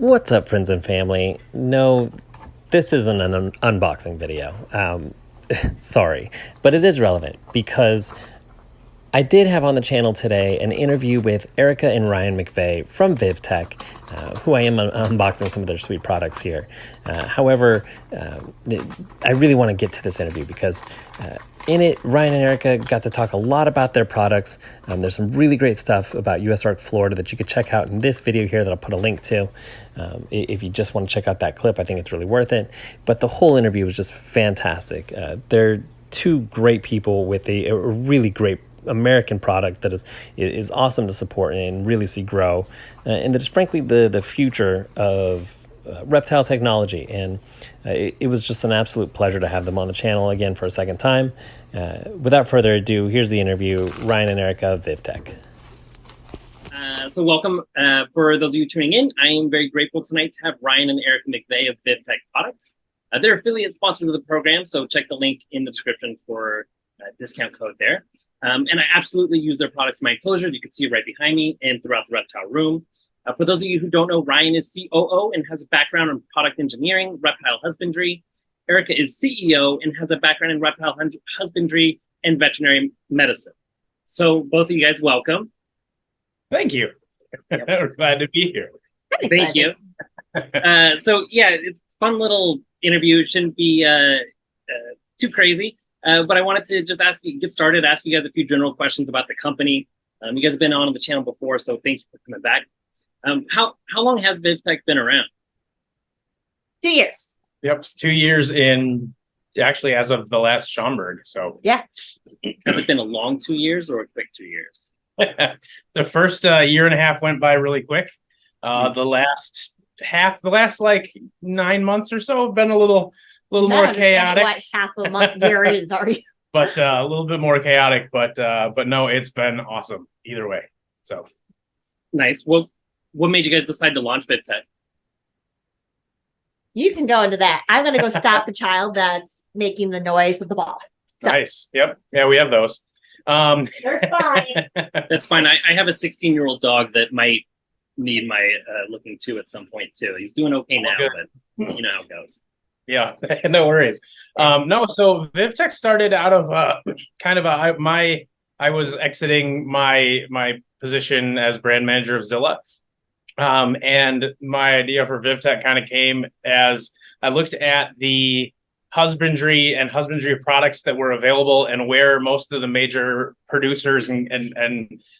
What's up, friends and family? No, this isn't an unboxing video. Sorry, but it is relevant because I did have on the channel today an interview with Erica and Ryan McVeigh from VivTech, who I am unboxing some of their sweet products here. However, I really want to get to this interview because in it, Ryan and Erica got to talk a lot about their products. There's some really great stuff about USARK Florida that you could check out in this video here that I'll put a link to. If you just want to check out that clip, I think it's really worth it. But the whole interview was just fantastic. They're two great people with a really great American product that is awesome to support and really see grow, and that is frankly the future of reptile technology. And it was just an absolute pleasure to have them on the channel again for a second time. Without further ado, here's the interview. Ryan and Erica of VivTech. So welcome. For those of you tuning in, I am very grateful tonight to have Ryan and Erica McVeigh of VivTech Products. They're affiliate sponsors of the program, so check the link in the description for discount code there. And I absolutely use their products in my enclosures. You can see it right behind me and throughout the reptile room. For those of you who don't know, Ryan is COO and has a background in product engineering, reptile husbandry. Erica is CEO and has a background in reptile husbandry and veterinary medicine. So both of you guys, welcome. Thank you. Yep. We're glad to be here. Thank you. So yeah, it's a fun little interview. It shouldn't be too crazy. But I wanted to just ask you guys a few general questions about the company. You guys have been on the channel before, so thank you for coming back. How long has VivTech been around? 2 years. Yep, 2 years in, actually, as of the last Schaumburg. So yeah. Has it been a long 2 years or a quick 2 years? The first year and a half went by really quick. The last like 9 months or so have been a little more chaotic. What half a month year is already. But a little bit more chaotic, but no, it's been awesome either way. So nice. Well, what made you guys decide to launch VivTech? You can go into that. I'm going to go stop the child that's making the noise with the ball. So. Nice. Yep. Yeah, we have those. They're fine. That's fine. I have a 16-year-old dog that might need my looking to at some point too. He's doing okay now, but you know how it goes. Yeah, no worries. No, so VivTech started out of I was exiting my position as brand manager of Zilla. And my idea for VivTech kind of came as I looked at the husbandry products that were available and where most of the major producers and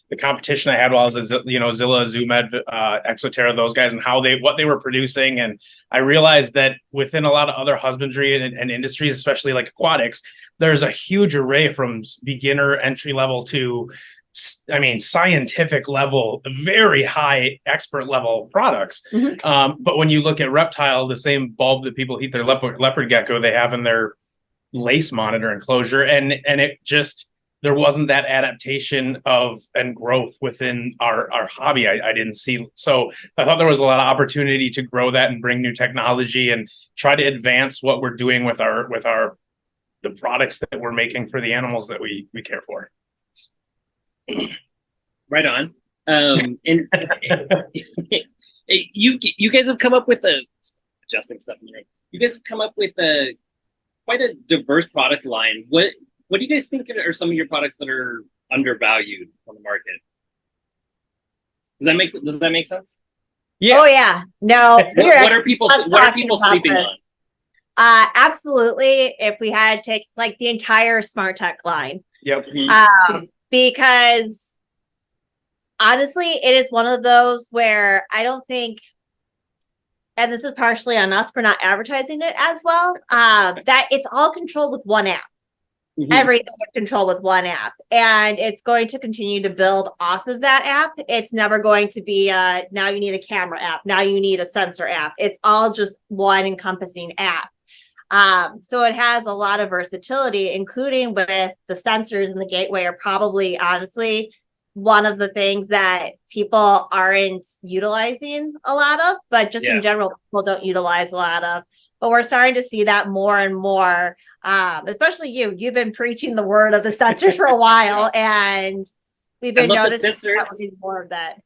the competition I had while I was at, Zilla, Zoomed, Exoterra, those guys, and what they were producing. And I realized that within a lot of other husbandry and industries, especially like aquatics, there's a huge array from beginner entry level to scientific level, very high expert level products. Mm-hmm. But when you look at reptile, the same bulb that people heat their leopard gecko, they have in their lace monitor enclosure. And it just, there wasn't that adaptation and growth within our hobby. I didn't see. So I thought there was a lot of opportunity to grow that and bring new technology and try to advance what we're doing with the products that we're making for the animals that we care for. Right on. And you guys have come up with adjusting stuff. You guys have come up with quite a diverse product line. What do you guys think are some of your products that are undervalued on the market? Does that make sense? Yeah. Oh yeah. No. What are people sleeping on? Absolutely. If we had to take like the entire Smart Tech line. Yep. Because honestly, it is one of those where I don't think, and this is partially on us for not advertising it as well, that it's all controlled with one app. Mm-hmm. Everything is controlled with one app, and it's going to continue to build off of that app. It's never going to be now you need a camera app, now you need a sensor app. It's all just one encompassing app. So it has a lot of versatility, including with the sensors and the gateway are probably honestly one of the things that people aren't utilizing a lot of, but just in general, people don't utilize a lot of. But we're starting to see that more and more, especially you've been preaching the word of the sensors for a while, and we've been noticing more of that.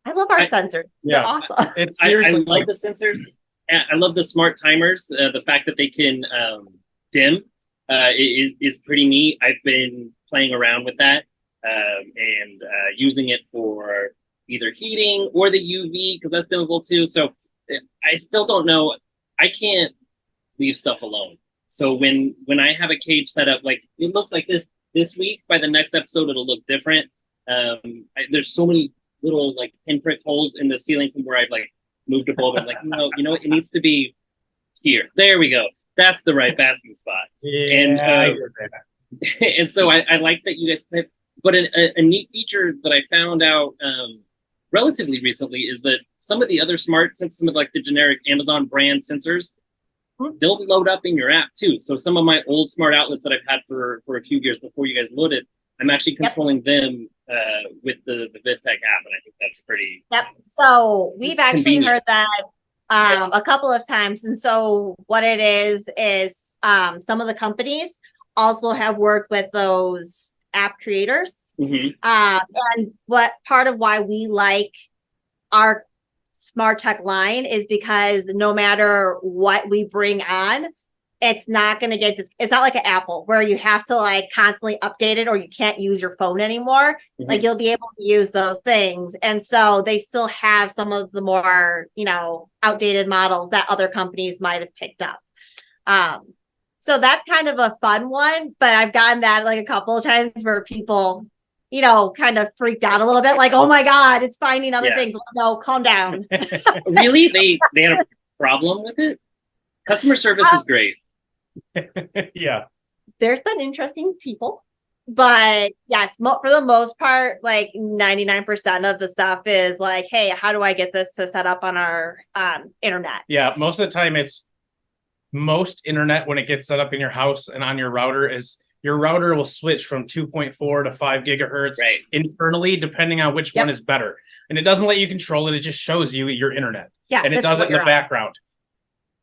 I love our sensors. They're awesome. It's I seriously love the sensors. I love the smart timers. The fact that they can dim is pretty neat. I've been playing around with that and using it for either heating or the UV because that's dimmable too. So I still don't know. I can't leave stuff alone. So when I have a cage set up, like it looks like this week, by the next episode it'll look different. There's so many little like pinprick holes in the ceiling from where I've like moved a bulb. I'm like, no, you know, it needs to be here. There we go. That's the right basking spot. yeah, And so I like that you guys put. But a neat feature that I found out relatively recently is that some of the other smart, some of like the generic Amazon brand sensors, they'll load up in your app too. So some of my old smart outlets that I've had for a few years before you guys loaded, I'm actually controlling them with the VivTech app, and I think that's pretty. Yep. So we've actually convenient. heard that a couple of times, and so what it is some of the companies also have worked with those app creators, and what part of why we like our smart tech line is because no matter what we bring on, it's not going to get it's not like an Apple where you have to like constantly update it or you can't use your phone anymore. Like you'll be able to use those things. And so they still have some of the more, you know, outdated models that other companies might have picked up. So that's kind of a fun one, but I've gotten that like a couple of times where people, you know, kind of freaked out a little bit, like, oh my God, it's finding other things. No, calm down. Really? They had a problem with it? Customer service is great. yeah. There's been interesting people, but yes, for the most part, like 99% of the stuff is like, hey, how do I get this to set up on our internet? Yeah, most of the time it's most internet when it gets set up in your house and on your router is your router will switch from 2.4 to 5 gigahertz internally, depending on which one is better. And it doesn't let you control it. It just shows you your internet. Yeah, and it does it in the background.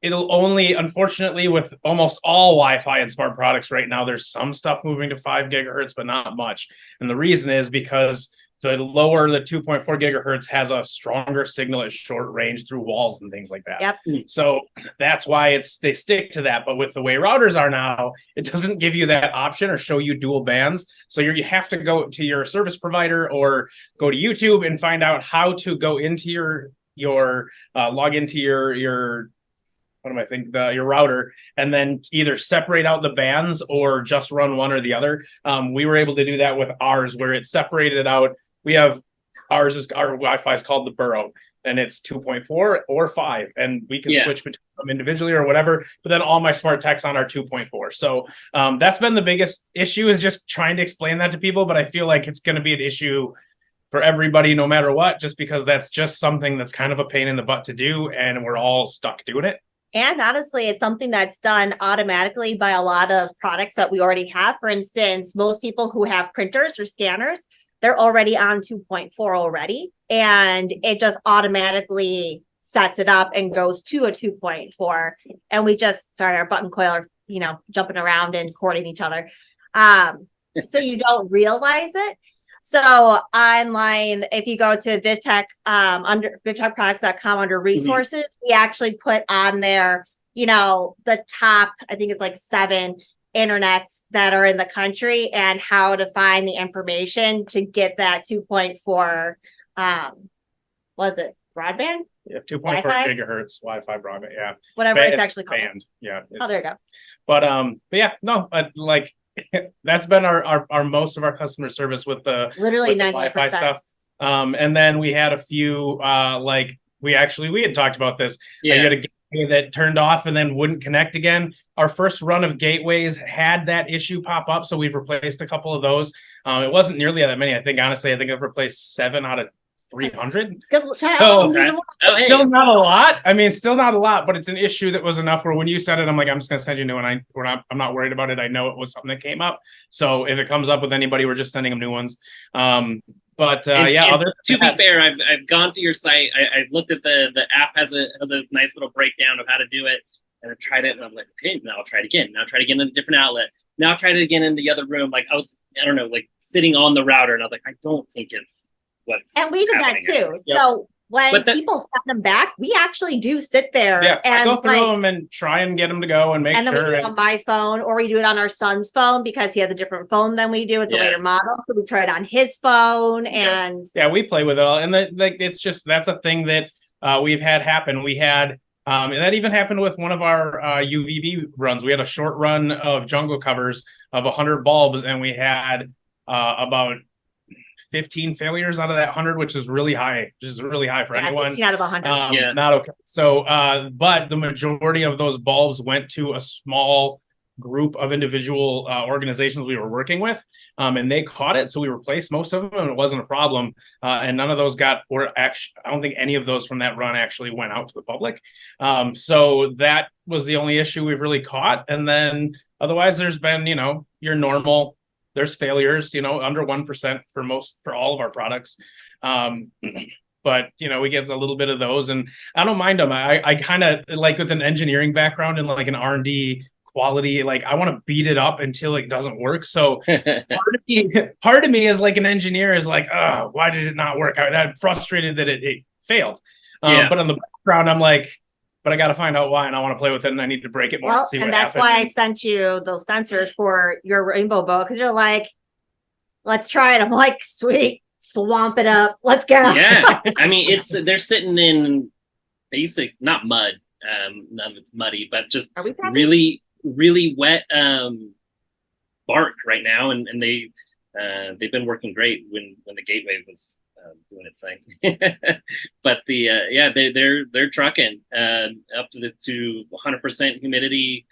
It'll only, unfortunately, with almost all Wi-Fi and smart products right now, there's some stuff moving to 5 gigahertz, but not much. And the reason is because the lower the 2.4 gigahertz has a stronger signal at short range through walls and things like that. So that's why they stick to that. But with the way routers are now, it doesn't give you that option or show you dual bands. So you have to go to your service provider or go to YouTube and find out how to go into your log into your what am I thinking? Your router, and then either separate out the bands or just run one or the other. We were able to do that with ours, where it separated out. We have our Wi-Fi is called the Burrow, and it's 2.4 or 5, and we can switch between them individually or whatever. But then all my smart techs on are 2.4. So that's been the biggest issue, is just trying to explain that to people. But I feel like it's going to be an issue for everybody, no matter what, just because that's just something that's kind of a pain in the butt to do, and we're all stuck doing it. And honestly, it's something that's done automatically by a lot of products that we already have. For instance, most people who have printers or scanners, they're already on 2.4 already. And it just automatically sets it up and goes to a 2.4. And we just, our button coil are, you know, jumping around and courting each other. So you don't realize it. So online, if you go to VivTech, under VivTechProducts.com under resources, we actually put on there, you know, the top, I think it's like 7 internets that are in the country and how to find the information to get that 2.4, was it broadband? Yeah, 2.4 gigahertz Wi-Fi broadband. Yeah, whatever it's actually called. Band. Yeah. Oh, there you go. But yeah, no, like. That's been our most of our customer service with the literally 90% Wi-Fi stuff. And then we had a few like we had talked about this. You had a gateway that turned off and then wouldn't connect again. Our first run of gateways had that issue pop up, so we've replaced a couple of those. It wasn't nearly that many. I think I've replaced 7 out of 300. So still not a lot. I mean, still not a lot, but it's an issue that was enough where when you said it, I'm like, I'm just going to send you a new one. I'm not worried about it. I know it was something that came up. So if it comes up with anybody, we're just sending them new ones. To be fair, I've gone to your site. I've looked at the app has a nice little breakdown of how to do it, and I've tried it, and I'm like, okay, now I'll try it again. Now I'll try it again in a different outlet. Now I'll try it again in the other room. Like I don't know, like sitting on the router, and I was like, I don't think it's what's And we did that happening here. too. So when But people send them back, we actually do sit there Yeah, I and go through them and try and get them to go and make and then we sure. do it on my phone, or we do it on our son's phone because he has a different phone than we do. It's a Yeah. later model, so we try it on his phone. Yeah. And Yeah, we play with it all, and it's just that's a thing that we've had happen. We had, and that even happened with one of our UVB runs. We had a short run of jungle covers of 100 bulbs, and we had about 15 failures out of that 100, which is really high. Which is really high for anyone. 15 out of 100. Yeah. Not okay. So, but the majority of those bulbs went to a small group of individual organizations we were working with, and they caught it. So we replaced most of them, and it wasn't a problem. And none of those or actually, I don't think any of those from that run actually went out to the public. So that was the only issue we've really caught. And then otherwise, there's been, your normal. There's failures, under 1% for all of our products. But, we get a little bit of those, and I don't mind them. I kind of like, with an engineering background and like an R&D quality, like I want to beat it up until it doesn't work. So part of me is like an engineer is like, oh, why did it not work? I'm frustrated that it failed. But on the background, I'm like, but I got to find out why, and I want to play with it, and I need to break it more and see what happens. And that's why I sent you those sensors for your rainbow bow, because you're like, let's try it. I'm like, sweet, swamp it up, let's go. Yeah, I mean, they're sitting in basic, not mud, none of it's muddy, but just really, really wet bark right now, and they've been working great when the gateway was doing its thing. But they're trucking up to 100% humidity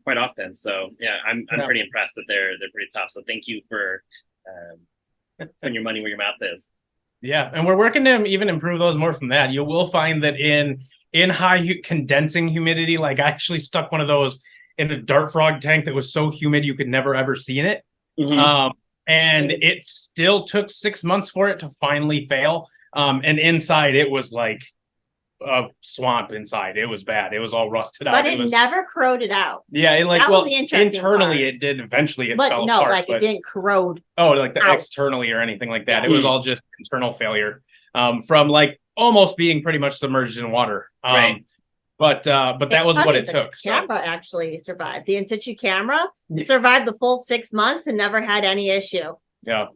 quite often. So yeah, I'm pretty impressed that they're pretty tough. So thank you for putting your money where your mouth is. Yeah, and we're working to even improve those more from that. You will find that in high condensing humidity, like I actually stuck one of those in a dart frog tank that was so humid you could never ever see in it. Mm-hmm. And it still took 6 months for it to finally fail. And inside it was like a swamp inside. It was bad. It was all rusted out. But it never corroded out. Yeah, internally part. It did. Eventually it but fell no, apart. Like it didn't corrode. Oh, like out. Externally or anything like that. It was all just internal failure from like almost being pretty much submerged in water. Right. But that was what it took. Camera actually survived. The in situ camera survived the full 6 months and never had any issue. Yeah.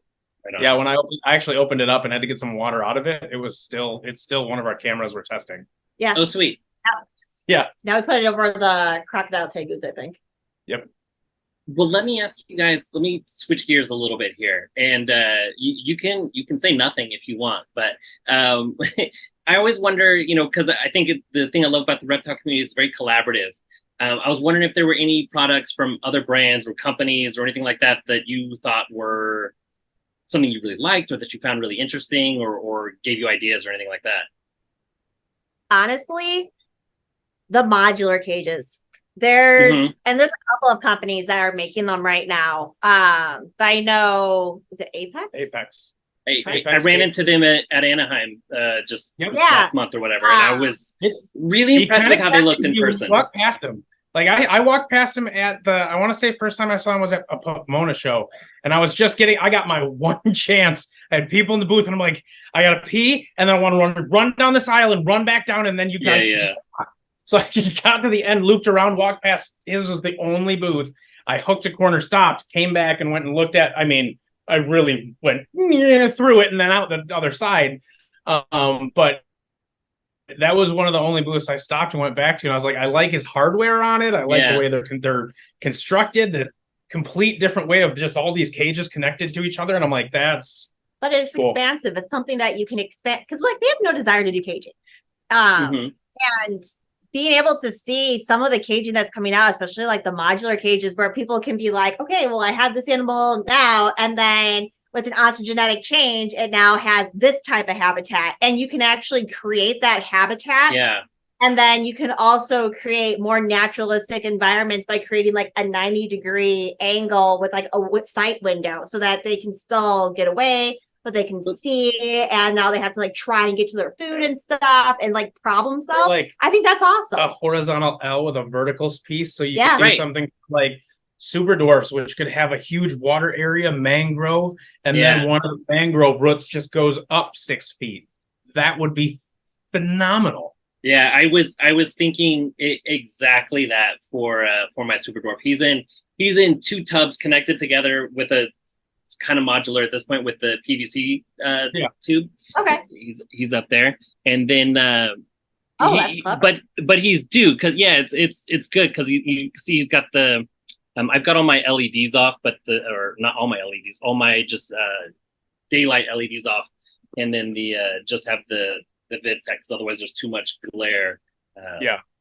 Yeah, when I actually opened it up and had to get some water out of it, it's still one of our cameras we're testing. Yeah. Oh, sweet. Yeah. Now we put it over the crocodile tegus, I think. Yep. Well, let me ask you guys. Let me switch gears a little bit here, and you can say nothing if you want, but I always wonder, because I think the thing I love about the reptile community is very collaborative. I was wondering if there were any products from other brands or companies or anything like that you thought were something you really liked or that you found really interesting or gave you ideas or anything like that. Honestly, the modular cages. There's a couple of companies that are making them right now. But I know, is it Apex? Apex. I ran into them at Anaheim last month or whatever, and I was really impressed with how they looked in person. Walk past them. Like I walked past him at I want to say first time I saw him was at a Pomona show, and I got my one chance. I had people in the booth, and I'm like, I gotta pee, and then I want to run down this aisle and run back down, and then you guys So I got to the end, looped around, walked past. His was the only booth. I hooked a corner, stopped, came back, and went and looked at. I mean, I really went through it and then out the other side. But that was one of the only booths I stopped and went back to. And I was like, I like his hardware on it. I like the way they're constructed. The complete different way of just all these cages connected to each other. And I'm like, that's. But it's cool. Expansive. It's something that you can expand because, like, we have no desire to do caging. And being able to see some of the caging that's coming out, especially like the modular cages where people can be like, okay, well, I have this animal now, and then with an ontogenetic change, it now has this type of habitat, and you can actually create that habitat. Yeah. And then you can also create more naturalistic environments by creating like a 90-degree angle with like a sight window so that they can still get away, but they can see, and now they have to like try and get to their food and stuff and like problem solve. Like, I think that's awesome. A horizontal L with a vertical piece, so you can do something like super dwarfs, which could have a huge water area, mangrove, and Yeah. then one of the mangrove roots just goes up 6 feet. That would be phenomenal. Yeah, I was thinking exactly that for my super dwarf. He's in 2 tubs connected together with it's kind of modular at this point with the PVC tube. Okay. He's up there, and then that's clever. but he's due because it's good because you see he's got the I've got all my LEDs off, but or not all my LEDs, all my just daylight LEDs off, and then the just have the VivTech, because otherwise there's too much glare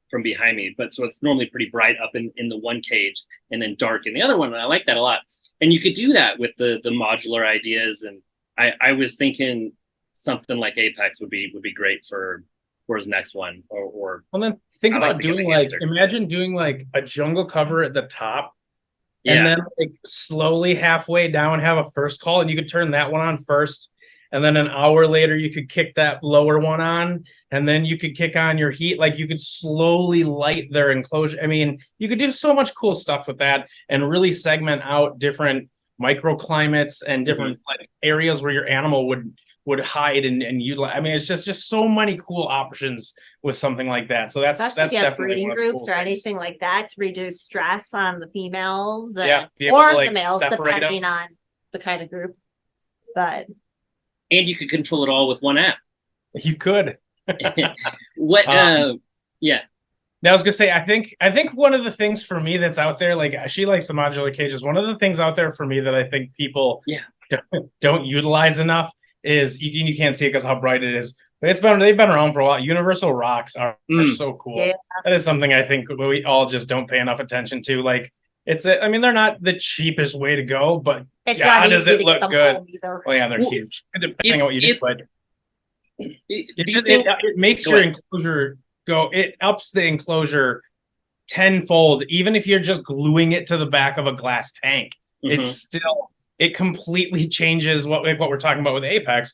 from behind me. But so it's normally pretty bright up in the one cage and then dark in the other one. And I like that a lot. And you could do that with the modular ideas. And I was thinking something like Apex would be great for his next one. Or well, then think about doing imagine doing like a jungle cover at the top. And then like slowly halfway down have a first call, and you could turn that one on first. And then an hour later, you could kick that lower one on, and then you could kick on your heat. Like you could slowly light their enclosure. I mean, you could do so much cool stuff with that and really segment out different microclimates and different like, areas where your animal would hide and utilize. I mean, it's just so many cool options with something like that. So that's definitely breeding groups cool or anything like that to reduce stress on the females or the males, depending on the kind of group. But and you could control it all with one app. You could. What? Yeah. I was gonna say, I think one of the things for me that's out there, like she likes the modular cages. One of the things out there for me that I think people don't utilize enough is you can't see it because how bright it is. But they've been around for a while. Universal rocks are so cool. Yeah. That is something I think we all just don't pay enough attention to. Like I mean, they're not the cheapest way to go, but God, does it look good? Well, yeah, they're huge. Depending on what you do, but it makes your enclosure go. It ups the enclosure tenfold, even if you're just gluing it to the back of a glass tank. It completely changes what we're talking about with Apex,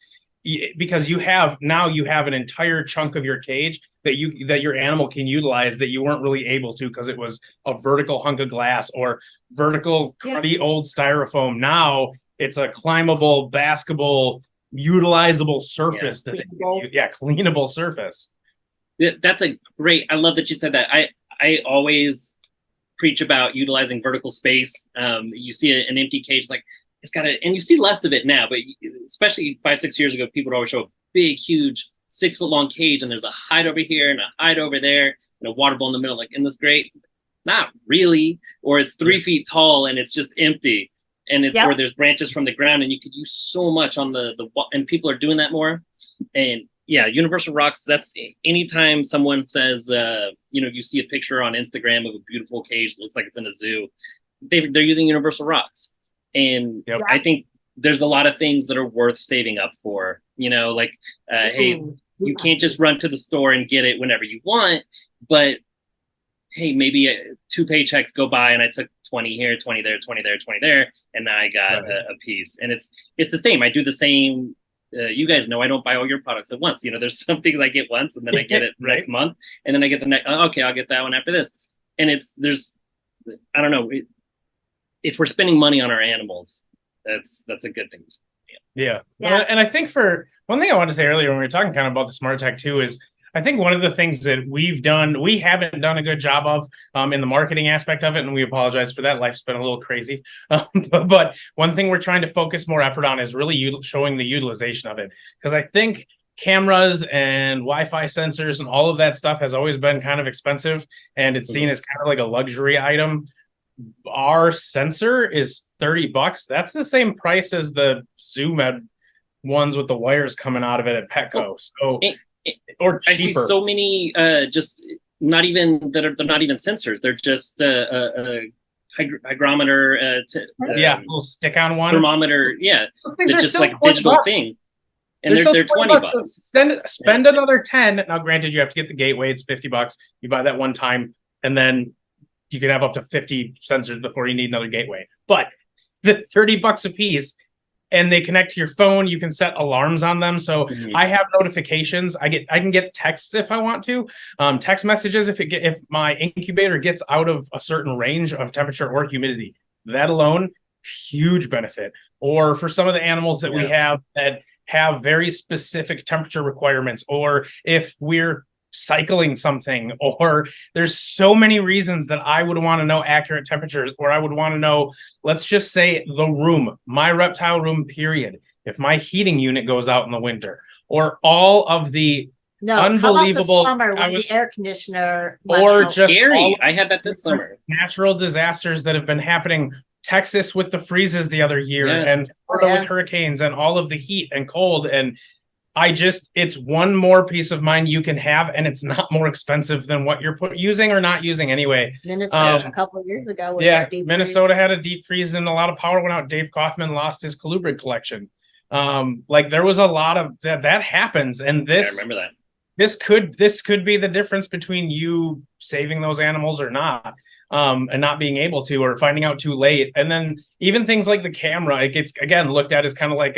because you have an entire chunk of your cage that your animal can utilize that you weren't really able to because it was a vertical hunk of glass or vertical cruddy old styrofoam. Now it's a climbable, basketable, utilizable surface cleanable surface. That's a great. I love that you said that. I always preach about utilizing vertical space. You see an empty cage, like it's got and you see less of it now, but especially 5-6 years ago, people would always show a big, huge 6-foot long cage, and there's a hide over here and a hide over there and a water bowl in the middle. Like, isn't this great? Not really. Or it's 3 feet tall and it's just empty, and it's where there's branches from the ground, and you could use so much on the and people are doing that more. And universal rocks. That's anytime someone says, you see a picture on Instagram of a beautiful cage that looks like it's in a zoo, they're using universal rocks. And I think there's a lot of things that are worth saving up for, hey, you can't just run to the store and get it whenever you want, but hey, maybe 2 paychecks go by and I took 20 here, 20 there, 20 there, 20 there, and now I got a piece. And it's the same. I do the same. You guys know I don't buy all your products at once. There's some things I get once and then I get it next month, and then I get the next. Okay, I'll get that one after this. And I don't know. If we're spending money on our animals, that's a good thing. Yeah. And I think for one thing I wanted to say earlier when we were talking kind of about the smart tech too is I think one of the things that we haven't done a good job of in the marketing aspect of it, and we apologize for that. Life's been a little crazy. But one thing we're trying to focus more effort on is really showing the utilization of it. Because I think cameras and Wi-Fi sensors and all of that stuff has always been kind of expensive, and it's seen as kind of like a luxury item. Our sensor is $30. That's the same price as the Zoom ones with the wires coming out of it at Petco. So or cheaper. I see so many just not even they're not even sensors. They're just a hygrometer, little stick-on one thermometer. Yeah, those things they're are just still like digital $20. thing, and they're $20. So spend another $10. Now, granted, you have to get the gateway. It's $50. You buy that one time, and then you can have up to 50 sensors before you need another gateway. But the $30 a piece and they connect to your phone. You can set alarms on them. So I have notifications. I can get texts if I want to, text messages if my incubator gets out of a certain range of temperature or humidity. That alone, huge benefit. Or for some of the animals that we have that have very specific temperature requirements, or if we're cycling something, or there's so many reasons that I would want to know accurate temperatures, or I would want to know, let's just say the room, my reptile room, period. If my heating unit goes out in the winter, or all of the unbelievable how about the summer when the air conditioner or just scary. I had that this summer. Natural disasters that have been happening. Texas with the freezes the other year, and Florida with hurricanes, and all of the heat and cold. And it's one more peace of mind you can have, and it's not more expensive than what you're using or not using anyway. Minnesota a couple of years ago. Minnesota had a deep freeze and a lot of power went out. Dave Kaufman lost his colubrid collection. There was a lot of that happens, and I remember that. This could be the difference between you saving those animals or not. And not being able to, or finding out too late. And then even things like the camera, it gets, again, looked at as kind of like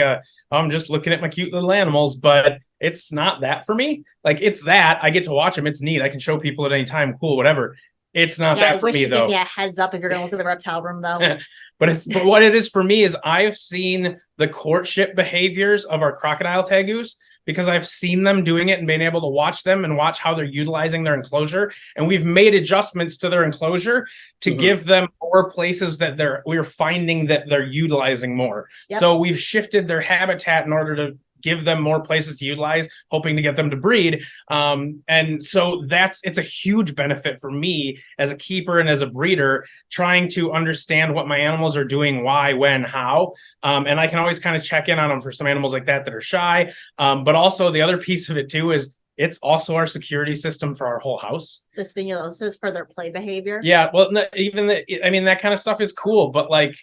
I'm just looking at my cute little animals, but it's not that for me. Like, it's that I get to watch them. It's neat. I can show people at any time. Cool, whatever. It's not that for me, though. Give me a heads up if you're going to look at the reptile room, though. But what it is for me is I've seen the courtship behaviors of our crocodile tegus, because I've seen them doing it and being able to watch them and watch how they're utilizing their enclosure. And we've made adjustments to their enclosure to give them more places that we're finding that they're utilizing more. Yep. So we've shifted their habitat in order to give them more places to utilize, hoping to get them to breed. And so it's a huge benefit for me as a keeper and as a breeder, trying to understand what my animals are doing, why, when, how. And I can always kind of check in on them for some animals like that are shy. But also the other piece of it too is it's also our security system for our whole house. The spinulosis for their play behavior. Yeah, well, that kind of stuff is cool, but like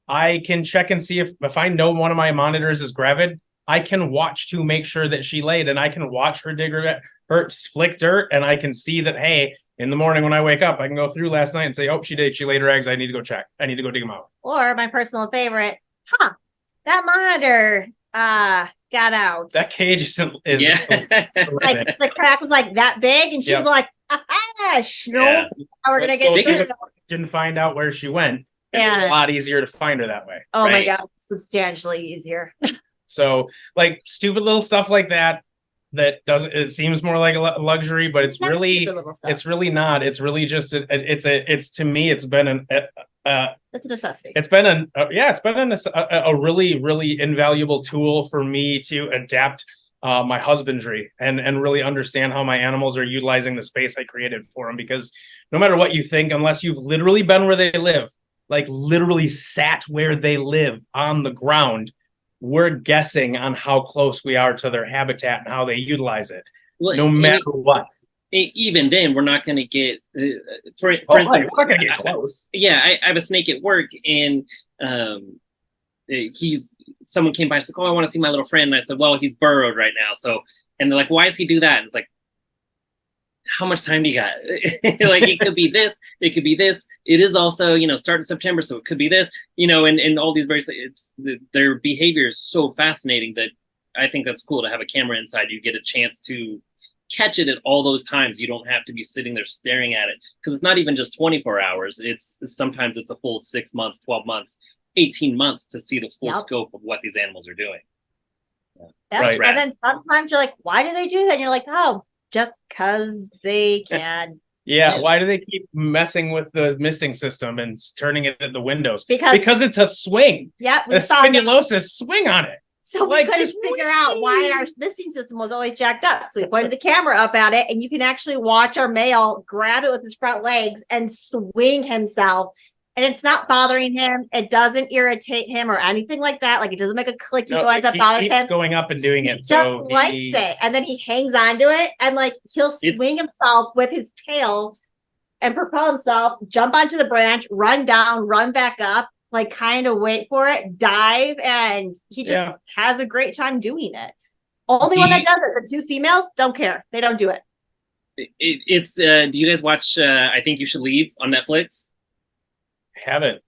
I can check and see if I know one of my monitors is gravid, I can watch to make sure that she laid, and I can watch her dig her flick dirt, and I can see that, hey, in the morning when I wake up, I can go through last night and say, oh, she laid her eggs. I need to go check. I need to go dig them out. Or my personal favorite, that monitor got out. That cage is like the crack was like that big, and she was like, no, we're gonna get through. Didn't find out where she went. It's a lot easier to find her that way. Oh my God, substantially easier. So, like, stupid little stuff like that it seems more like a luxury, but it's really not. It's really just to me, it's been it's a necessity. It's been a really, really invaluable tool for me to adapt my husbandry and really understand how my animals are utilizing the space I created for them. Because no matter what you think, unless you've literally been where they live, like literally sat where they live on the ground, we're guessing on how close we are to their habitat and how they utilize it, no matter what. Even then, we're not going to get, for instance, we're not going to get close. Yeah, I have a snake at work, and someone came by and said, oh, I want to see my little friend. And I said, well, he's burrowed right now. So, and they're like, why does he do that? And it's like, how much time do you got? Like, it could be this, it could be this. It is also, starting September, so it could be this, and all these various, their behavior is so fascinating that I think that's cool to have a camera inside. You get a chance to catch it at all those times. You don't have to be sitting there staring at it, because it's not even just 24 hours. Sometimes it's a full 6 months, 12 months, 18 months to see the full scope of what these animals are doing. That's right. And then sometimes you're like, why do they do that? And you're like, oh, just because they can. Yeah, why do they keep messing with the misting system and turning it at the windows? Because it's a swing. Yeah, a spinulosis swing on it. So we couldn't figure out why our misting system was always jacked up. So we pointed the camera up at it, and you can actually watch our male grab it with his front legs and swing himself. And it's not bothering him. It doesn't irritate him or anything like that. Like, it doesn't make a clicky noise that bothers him. Going up and doing it. He just likes it. And then he hangs on to it, and like he'll swing himself with his tail and propel himself, jump onto the branch, run down, run back up, like kind of wait for it, dive, and he just has a great time doing it. Only one that does it. The two females don't care. They don't do it. It's do you guys watch I Think You Should Leave on Netflix? Haven't.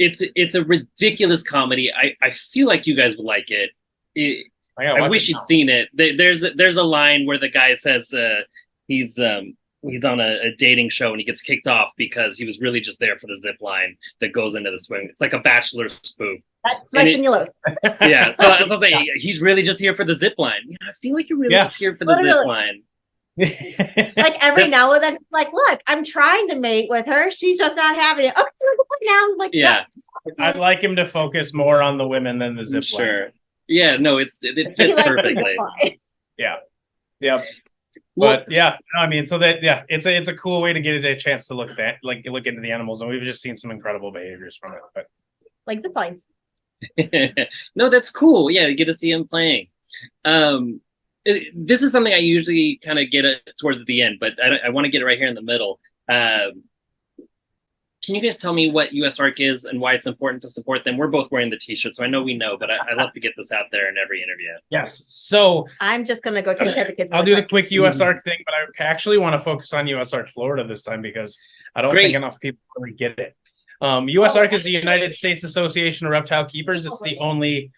It's a ridiculous comedy. I feel like you guys would like it. I wish you'd seen it. There's a line where the guy says he's on a dating show and he gets kicked off because he was really just there for the zip line that goes into the swing. It's like a Bachelor spoof. That's my stimulosis. Yeah, so I was saying he's really just here for the zip line. Yeah, I feel like you're really just here for the zip line. Like every now and then, it's like, look, I'm trying to mate with her. She's just not having it. Okay, now, like, yeah, no. I'd like him to focus more on the women than the zip line. Sure. Yeah, no, it fits perfectly. Yeah. But yeah, I mean, so that it's a cool way to get a chance to look into the animals, and we've just seen some incredible behaviors from it. But like zip lines. No, that's cool. Yeah, to get to see him playing. This is something I usually kind of get towards the end, but I want to get it right here in the middle. Can you guys tell me what USARK is and why it's important to support them? We're both wearing the t-shirt, so I know we know, but I love to get this out there in every interview. Yes. So I'm just going to go take care of the kids. I'll do the quick USARK thing, but I actually want to focus on USARK Florida this time because I don't think enough people really get it. USARK is the United States Association of Reptile Keepers. It's the only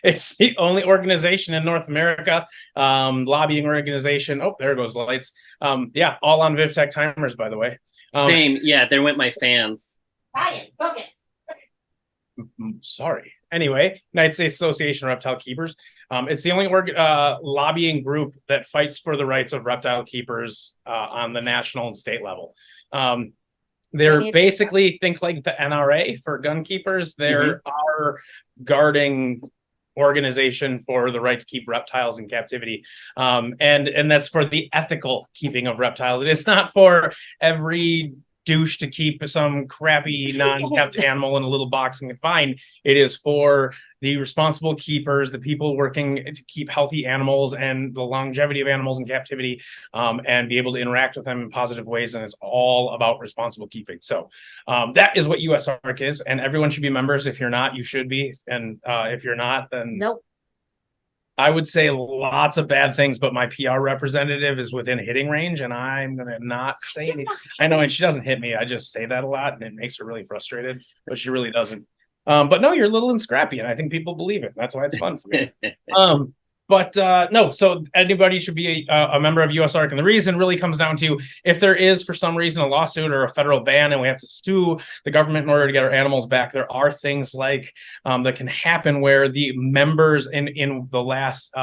it's the only organization in North America, lobbying organization. Oh, there goes the lights. Yeah, all on VivTech timers, by the way. Same. Yeah, there went my fans. Ryan, focus. Sorry. Anyway, United States Association of Reptile Keepers. It's the only lobbying group that fights for the rights of reptile keepers on the national and state level. They're basically, think like the NRA for gun keepers. They're our guarding organization for the right to keep reptiles in captivity. And that's for the ethical keeping of reptiles. It is not for every douche to keep some crappy non-kept animal in a little box and confined. It is for the responsible keepers, the people working to keep healthy animals and the longevity of animals in captivity, and be able to interact with them in positive ways. And it's all about responsible keeping. So that is what USARK is. And everyone should be members. If you're not, you should be. And if you're not, then nope. I would say lots of bad things, but my PR representative is within hitting range, and I'm going to not say anything. I know, and she doesn't hit me. I just say that a lot, and it makes her really frustrated, but she really doesn't. But no, you're little and scrappy, and I think people believe it. That's why it's fun for me. No, so anybody should be a member of USARK. And the reason really comes down to if there is, for some reason, a lawsuit or a federal ban and we have to sue the government in order to get our animals back, there are things like that can happen where the members in the last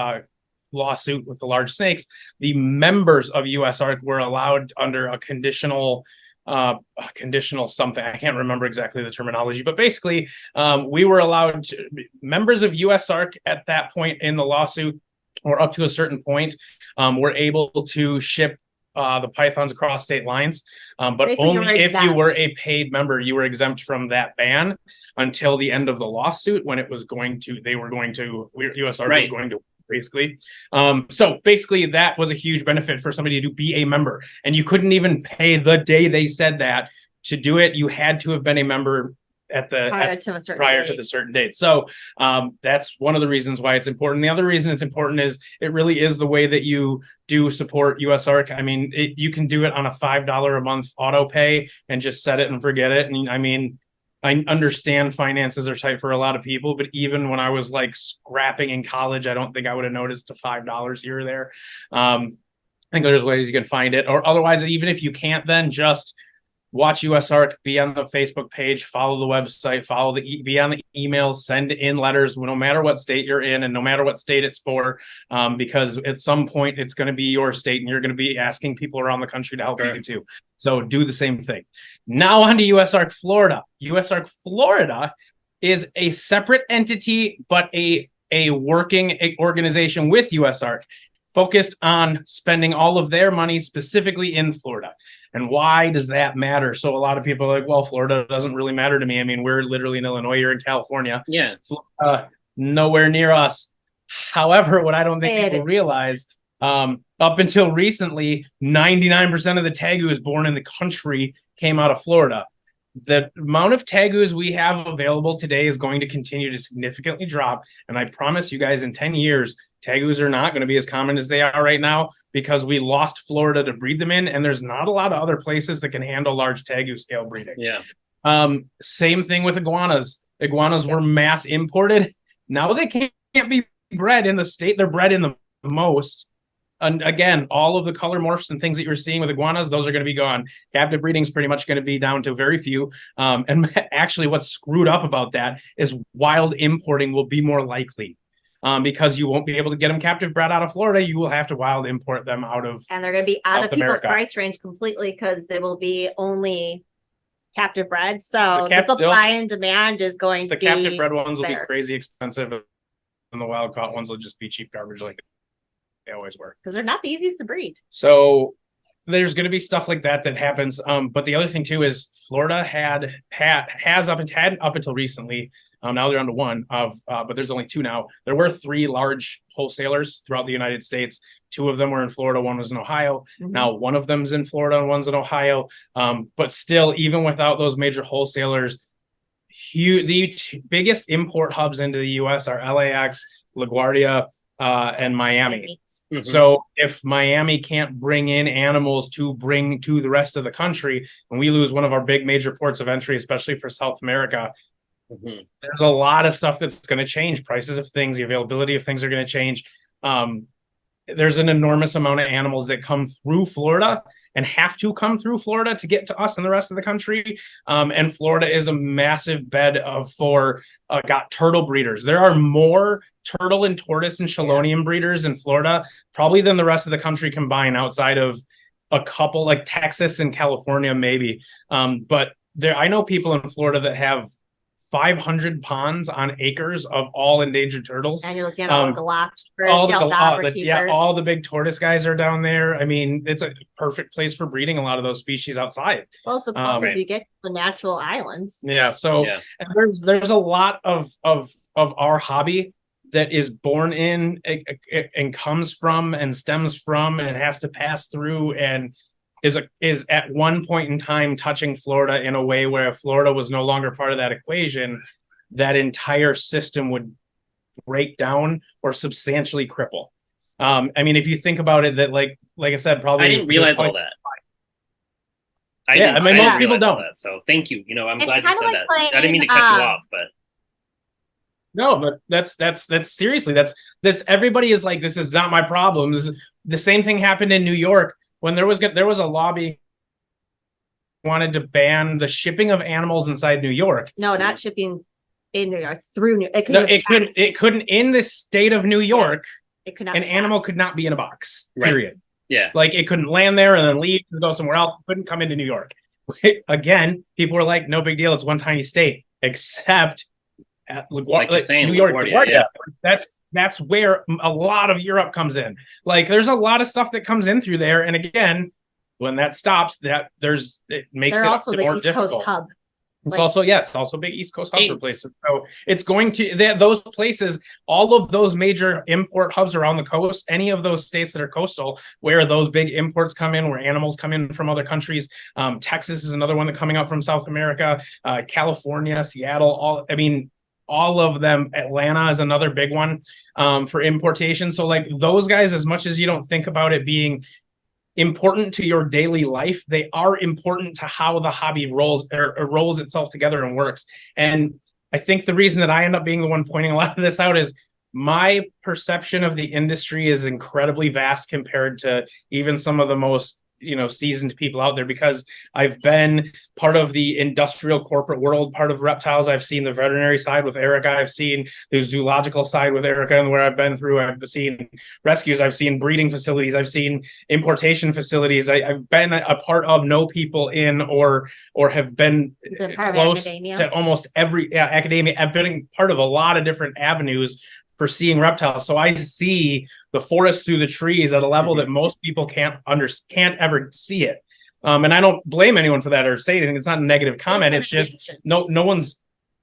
lawsuit with the large snakes, the members of USARK were allowed under a conditional something. I can't remember exactly the terminology, but basically we were allowed to, members of USARK at that point in the lawsuit or up to a certain point were able to ship the pythons across state lines, but basically only if you were a paid member. You were exempt from that ban until the end of the lawsuit when it was going to, USARK was going to basically. So basically that was a huge benefit for somebody to be a member, and you couldn't even pay the day they said that to do it. You had to have been a member prior to the certain date. So that's one of the reasons why it's important. The other reason it's important is it really is the way that you do support USARK. I mean, you can do it on a $5 a month auto pay and just set it and forget it. And I mean, I understand finances are tight for a lot of people, but even when I was like scrapping in college, I don't think I would have noticed a $5 here or there. I think there's ways you can find it, or otherwise, even if you can't, then just watch USARK, be on the Facebook page, follow the website, be on the emails, send in letters, no matter what state you're in and no matter what state it's for, because at some point it's going to be your state and you're going to be asking people around the country to help you too. So do the same thing. Now on to USARK Florida. USARK Florida is a separate entity, but a working organization with USARK, focused on spending all of their money specifically in Florida. And why does that matter? So a lot of people are like, well, Florida doesn't really matter to me. I mean, we're literally in Illinois, you're in California. Yeah. Nowhere near us. However, what I don't think people realize, up until recently, 99% of the tegus born in the country came out of Florida. The amount of tegus we have available today is going to continue to significantly drop. And I promise you guys, in 10 years, tegus are not going to be as common as they are right now because we lost Florida to breed them in. And there's not a lot of other places that can handle large tegu scale breeding. Yeah. Same thing with iguanas. Iguanas were mass imported. Now they can't be bred in the state they're bred in the most. And again, all of the color morphs and things that you're seeing with iguanas, those are going to be gone. Captive breeding is pretty much going to be down to very few. And actually, what's screwed up about that is wild importing will be more likely. Because you won't be able to get them captive bred out of Florida. You will have to wild import them out of, and they're going to be out of people's America. Price range completely because they will be only captive bred. So the supply and demand is going to be the captive bred ones will there. be crazy expensive, and the wild caught ones will just be cheap garbage like they always were. Because they're not the easiest to breed. So there's going to be stuff like that happens. But the other thing too is Florida has up until recently. Now they're on to one but there's only two now. There were 3 large wholesalers throughout the United States. 2 of them were in Florida. 1 was in Ohio. Mhm. Now 1 of them's in Florida and 1's in Ohio. But still, even without those major wholesalers, the biggest import hubs into the U.S. are LAX, LaGuardia, and Miami. Mm-hmm. So if Miami can't bring in animals to bring to the rest of the country, and we lose one of our big major ports of entry, especially for South America, there's a lot of stuff that's going to change. Prices of things, the availability of things are going to change. There's an enormous amount of animals that come through Florida and have to come through Florida to get to us and the rest of the country. And Florida is a massive bed for turtle breeders. There are more turtle and tortoise and chelonium breeders in Florida probably than the rest of the country combined, outside of a couple like Texas and California, maybe. But I know people in Florida that have 500 ponds on acres of all endangered turtles. And you're looking at all the galapagos, all the big tortoise guys are down there. I mean, it's a perfect place for breeding a lot of those species outside. Well, it's the closest you get to the natural islands. Yeah. So and there's a lot of our hobby that is born in and comes from and stems from and has to pass through and is at one point in time touching Florida in a way where if Florida was no longer part of that equation, that entire system would break down or substantially cripple. I mean, if you think about it, that like I said, probably I didn't realize all that. Most people don't. That, so thank you. I'm it's glad you said like that. Playing, I didn't mean to cut you off, but no, but that's seriously, that's everybody is like, this is not my problem. The same thing happened in New York. When there was a lobby wanted to ban the shipping of animals inside New York. No, not shipping in New York, through New York. It couldn't in the state of New York. It could not. An animal could not be in a box. Right. Period. Yeah. Like it couldn't land there and then leave to go somewhere else. It couldn't come into New York. Again, people were like, no big deal. It's one tiny state, except at New York, LaGuardia. Yeah. That's where a lot of Europe comes in. Like there's a lot of stuff that comes in through there. And again, when that stops, it makes it also the more East difficult. Coast hub. It's also a big East Coast hub for places. So it's going to those places, all of those major import hubs around the coast, any of those states that are coastal, where those big imports come in, where animals come in from other countries. Texas is another one that coming up from South America, California, Seattle, all of them. Atlanta is another big one for importation. So like those guys, as much as you don't think about it being important to your daily life, they are important to how the hobby rolls itself together and works. And I think the reason that I end up being the one pointing a lot of this out is my perception of the industry is incredibly vast compared to even some of the most seasoned people out there, because I've been part of the industrial corporate world, part of reptiles. I've seen the veterinary side with Erica. I've seen the zoological side with Erica, and where I've been through, I've seen rescues. I've seen breeding facilities. I've seen importation facilities. I've been a part of know people in or have been close to almost every academia. I've been part of a lot of different avenues for seeing reptiles. So I see the forest through the trees at a level that most people can't ever see it. And I don't blame anyone for that or say anything. It's not a negative comment. It's just no one's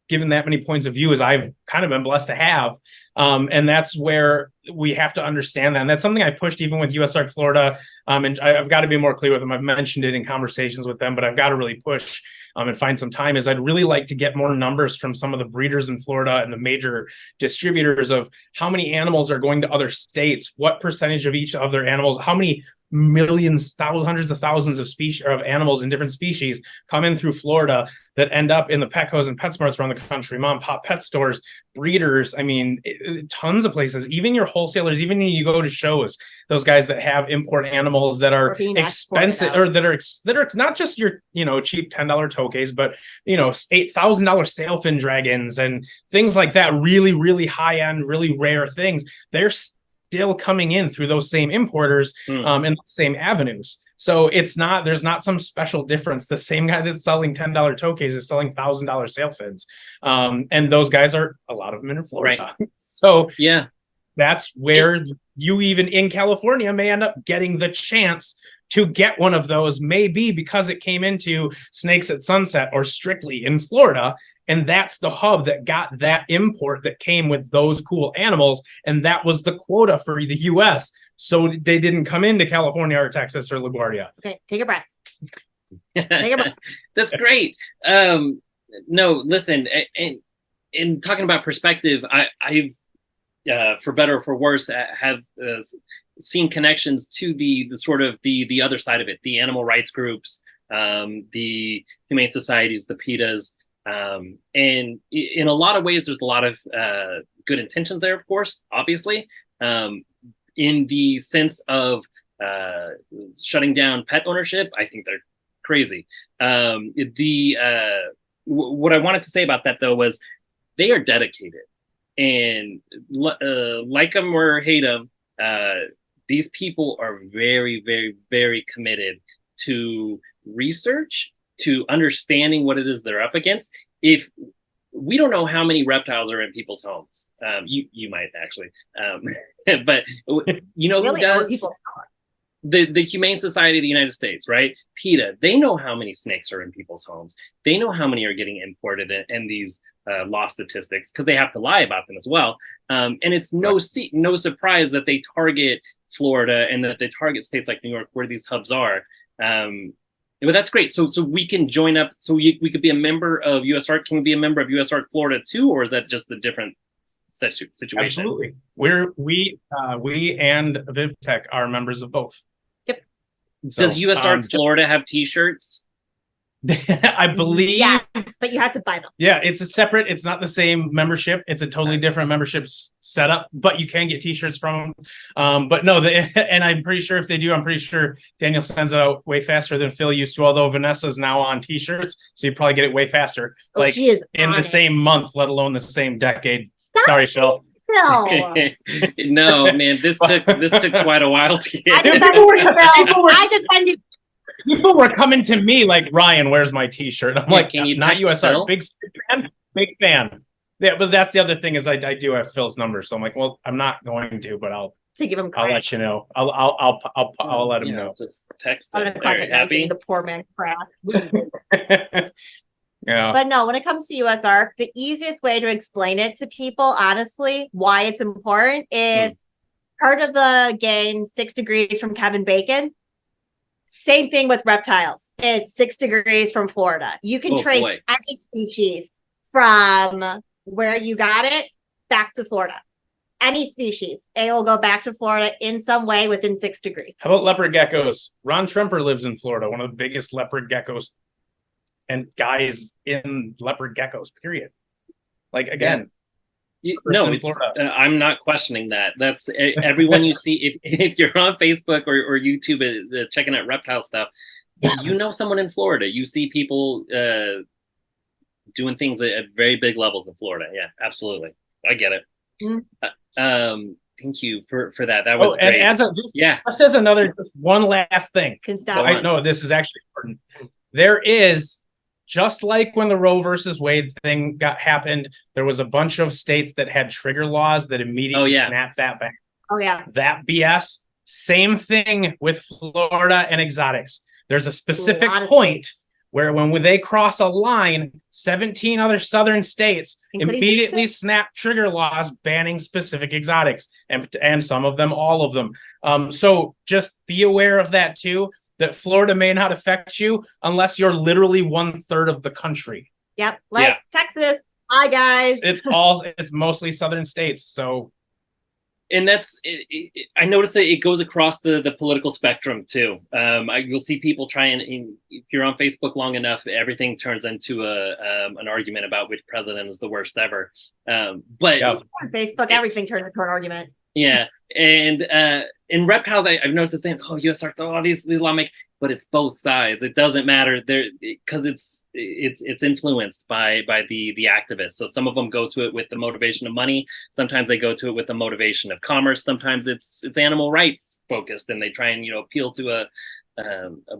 given that many points of view as I've kind of been blessed to have. And that's where we have to understand that. And that's something I pushed even with USARK Florida. And I've got to be more clear with them. I've mentioned it in conversations with them, but I've got to really push and find some time. Is I'd really like to get more numbers from some of the breeders in Florida and the major distributors of how many animals are going to other states, what percentage of each of their animals, how many millions, hundreds of thousands of species of animals in different species come in through Florida that end up in the Petcos and PetSmarts around the country, mom and pop pet stores, breeders. I mean, tons of places, even your wholesalers, even when you go to shows, those guys that have import animals that are expensive or that are not just your, cheap $10 tokays, but, $8,000 sailfin dragons and things like that, really, really high end, really rare things. They're still coming in through those same importers and the same avenues. So there's not some special difference. The same guy that's selling $10 tokays is selling $1,000 sailfins. And those guys a lot of them in Florida. Right. So yeah, that's where you even in California may end up getting the chance to get one of those, maybe because it came into Snakes at Sunset or Strictly in Florida. And that's the hub that got that import that came with those cool animals. And that was the quota for the U.S. So they didn't come into California or Texas or LaGuardia. Okay, take a breath. Take a breath. That's great. No, listen, in talking about perspective, I've for better or for worse, have seen connections to the sort of the other side of it, the animal rights groups, the humane societies, the PETAs. And in a lot of ways, there's a lot of good intentions there, of course, obviously, in the sense of shutting down pet ownership. I think they're crazy. What I wanted to say about that, though, was they are dedicated, and like them or hate them, these people are very, very, very committed to research, to understanding what it is they're up against. If we don't know how many reptiles are in people's homes, you might actually, but really who does? The Humane Society of the United States, right? PETA, they know how many snakes are in people's homes. They know how many are getting imported and these loss statistics, because they have to lie about them as well. And it's no surprise that they target Florida and that they target states like New York, where these hubs are. But that's great. So we can join up. So we could be a member of USARK. Can we be a member of USARK Florida too, or is that just a different situation? Absolutely. We and VivTech are members of both. Yep. So, does USARK Florida have T-shirts? I believe. Yes, but you have to buy them. Yeah, it's not the same membership. It's a totally different membership setup, but you can get T-shirts from them. But no, and I'm pretty sure if they do, I'm pretty sure Daniel sends it out way faster than Phil used to, although Vanessa's now on T-shirts, so you probably get it way faster. Like she is in the same month, let alone the same decade. Stop. Sorry, Phil. No, man, this took quite a while to get. I defended. People were coming to me like, Ryan, where's my T-shirt? I'm like, can you not USR? Big fan. Yeah, but that's the other thing is I do have Phil's number, so I'm like, well, I'm not going to, but I'll give him. I'll let you know. I'll let him know. Just text. I'm gonna happy. The poor man crap. Yeah. But no, when it comes to USARK, the easiest way to explain it to people, honestly, why it's important is part of the game 6 Degrees from Kevin Bacon. Same thing with reptiles. It's 6 degrees from Florida. You can trace any species from where you got it back to Florida. Any species, it will go back to Florida in some way within 6 degrees. How about leopard geckos? Ron Tremper lives in Florida, one of the biggest leopard geckos and guys in leopard geckos, period. Like, again. No, I'm not questioning that. That's everyone you see. If you're on Facebook or YouTube checking out reptile stuff, you know someone in Florida. You see people doing things at very big levels in Florida. Yeah, absolutely. I get it. Thank you for that. That was great. And just as another, just one last thing. Can stop. No, this is actually important. There is. Just like when the Roe versus Wade thing happened, there was a bunch of states that had trigger laws that immediately snapped that back. Oh, yeah. That BS. Same thing with Florida and exotics. There's a specific point where when they cross a line, 17 other southern states immediately snap trigger laws banning specific exotics, and some of them, all of them. So just be aware of that too. That Florida may not affect you unless you're literally 1/3 of the country. Yep, Texas. Hi guys. It's mostly southern states. So and that's I noticed that it goes across the political spectrum too. You'll see people if you're on Facebook long enough, everything turns into an argument about which president is the worst ever. But on Facebook, everything turns into an argument. Yeah, and in reptiles, I've noticed the same. Oh, USARK, all these lawmakers, but it's both sides. It doesn't matter there because it's influenced by the activists. So some of them go to it with the motivation of money. Sometimes they go to it with the motivation of commerce. Sometimes it's animal rights focused, and they try and appeal to a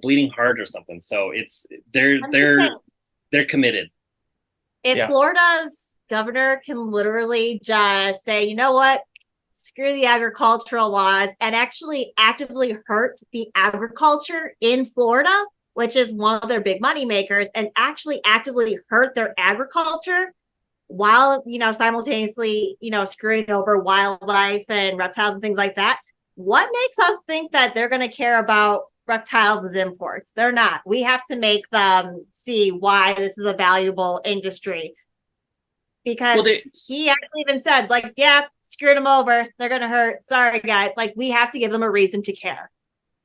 bleeding heart or something. So they're committed. If Florida's governor can literally just say, you know what? Screw the agricultural laws and actually actively hurt the agriculture in Florida, which is one of their big money makers, and actually actively hurt their agriculture while, simultaneously, screwing over wildlife and reptiles and things like that. What makes us think that they're going to care about reptiles as imports? They're not. We have to make them see why this is a valuable industry. Because he actually even said, screwed them over. They're going to hurt. Sorry, guys. We have to give them a reason to care.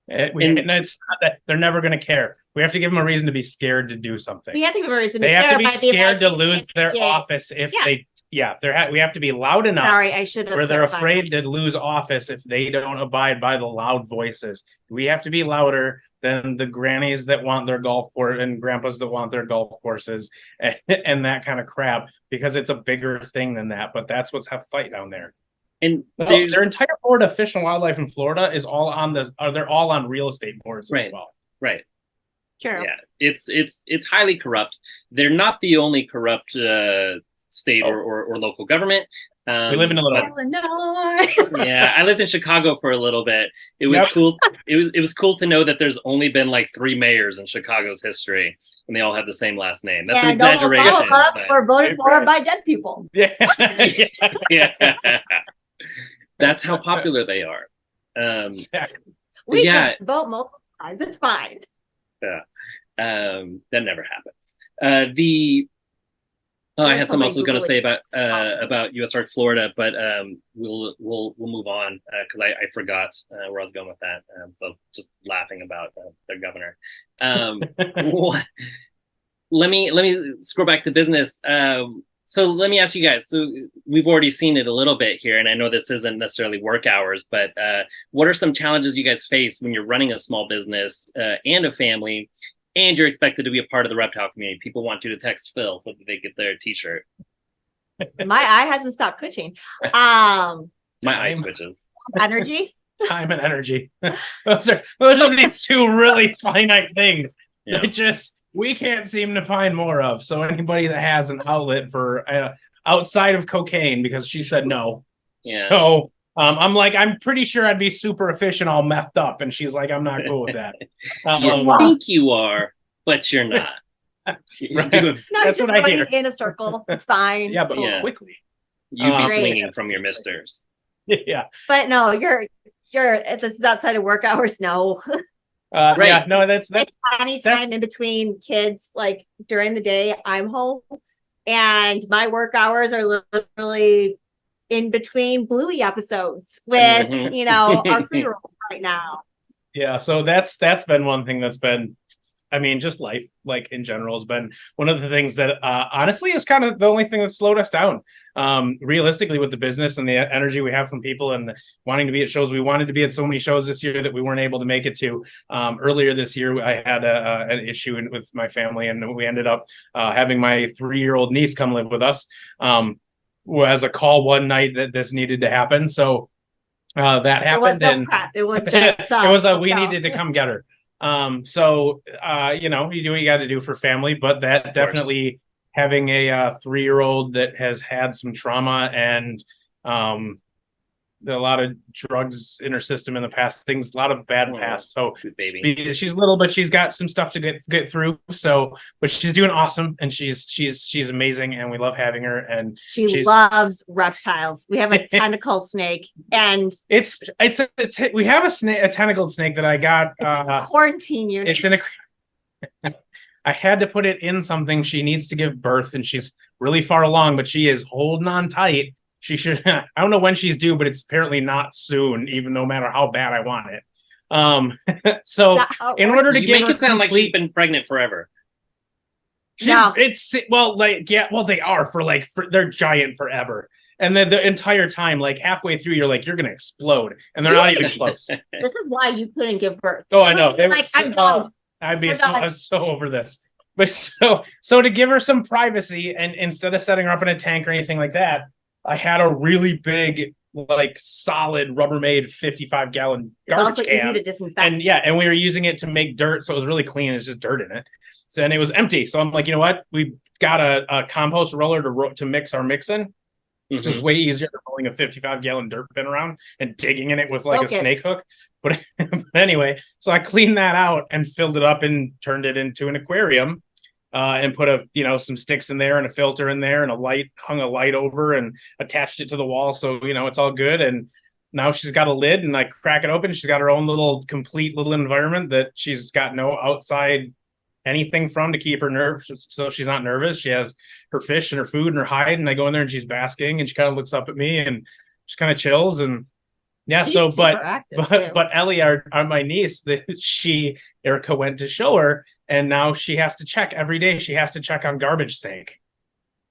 And it's not that they're never going to care. We have to give them a reason to be scared to do something. We have to give them a reason to care. They have to be scared to lose their office if they. Yeah, we have to be loud enough. Sorry, I should have. Where they're afraid to lose office if they don't abide by the loud voices. We have to be louder than the grannies that want their golf course and grandpas that want their golf courses and that kind of crap, because it's a bigger thing than that. But that's what's a fight down there. And their entire board of Fish and Wildlife in Florida is all on they're all on real estate boards as well. Right. Sure. Yeah. It's highly corrupt. They're not the only corrupt state or local government. We live in a little Illinois. Yeah, I lived in Chicago for a little bit. It was cool. It was cool to know that there's only been 3 mayors in Chicago's history, and they all have the same last name. That's an exaggeration. All of us were voted for by dead people. Yeah. Yeah. That's how popular they are. Exactly. We just vote multiple times. It's fine. Yeah. That nenever happens. I had something else I was going to say about USARK Florida, but we'll move on because I forgot where I was going with that. So I was just laughing about their governor. Let me scroll back to business. So let me ask you guys. So we've already seen it a little bit here, and I know this isn't necessarily work hours, but what are some challenges you guys face when you're running a small business and a family? And you're expected to be a part of the reptile community. People want you to text Phil so that they get their t-shirt. My eye hasn't stopped twitching. My eye twitches. Energy? Time and energy. Those are these two really finite things that we can't seem to find more of. So anybody that has an outlet for outside of cocaine, because she said no. Yeah. So I'm pretty sure I'd be super efficient, all methed up. And she's like, I'm not cool with that. You think you are, but you're not. Right. That's what I hear. In a circle. It's fine. Yeah, but quickly. You be swinging from your misters. Yeah. But no, you're this is outside of work hours. No. Right. Yeah, no, that's any time in between kids, during the day, I'm home. And my work hours are literally in between Bluey episodes with, our 3-year-old right now. Yeah. So that's been one thing that's been, just life, in general, has been one of the things that honestly is kind of the only thing that slowed us down. Realistically, with the business and the energy we have from people and wanting to be at shows, we wanted to be at so many shows this year that we weren't able to make it to. Earlier this year, I had an issue with my family, and we ended up having my 3-year-old niece come live with us. Was a call one night that this needed to happen. So that happened. It was just we needed to come get her. So you do what you got to do for family, but that definitely having a 3-year-old that has had some trauma and a lot of drugs in her system in the past, a lot of bad past. So baby. She's little, but she's got some stuff to get through. So, but she's doing awesome, and she's amazing, and we love having her. And she loves reptiles. We have a tentacle snake, and we have a tentacled snake that I got. Quarantine unit. It's in I had to put it in something. She needs to give birth, and she's really far along, but she is holding on tight. she should. I don't know when she's due, but it's apparently not soon, even no matter how bad I want it. So in order to You give make her it sound like she's complete, been pregnant forever. No. it's well, like they are they're giant forever. And then the entire time, like halfway through, you're like, you're gonna explode, and they're not even close. This is why you couldn't give birth. Oh, I know. Like, I'm done. I was so over this. But so to give her some privacy, and instead of setting her up in a tank or anything like that, I had a really big, like solid Rubbermaid 55-gallon garbage It's also can. easy to disinfect. And we were using it to make dirt, so it was really clean. It's just dirt in it. So and it was empty. So I'm like, you know what? We got a compost roller to mix our mix in. It's just way easier than rolling a 55-gallon dirt bin around and digging in it with like a snake hook. But anyway, so I cleaned that out and filled it up and turned it into an aquarium, and put some sticks in there and a filter in there and hung a light over and attached it to the wall. So, it's all good. And now she's got a lid, and I crack it open. She's got her own complete little environment that she's got no outside anything from to keep her nerves, so she's not nervous. She has her fish and her food and her hide, and I go in there and she's basking, and she kind of looks up at me and just kind of chills. And yeah, She's but Ellie, our my niece, Erica went to show her, and now she has to check every day. She has to check on garbage snake.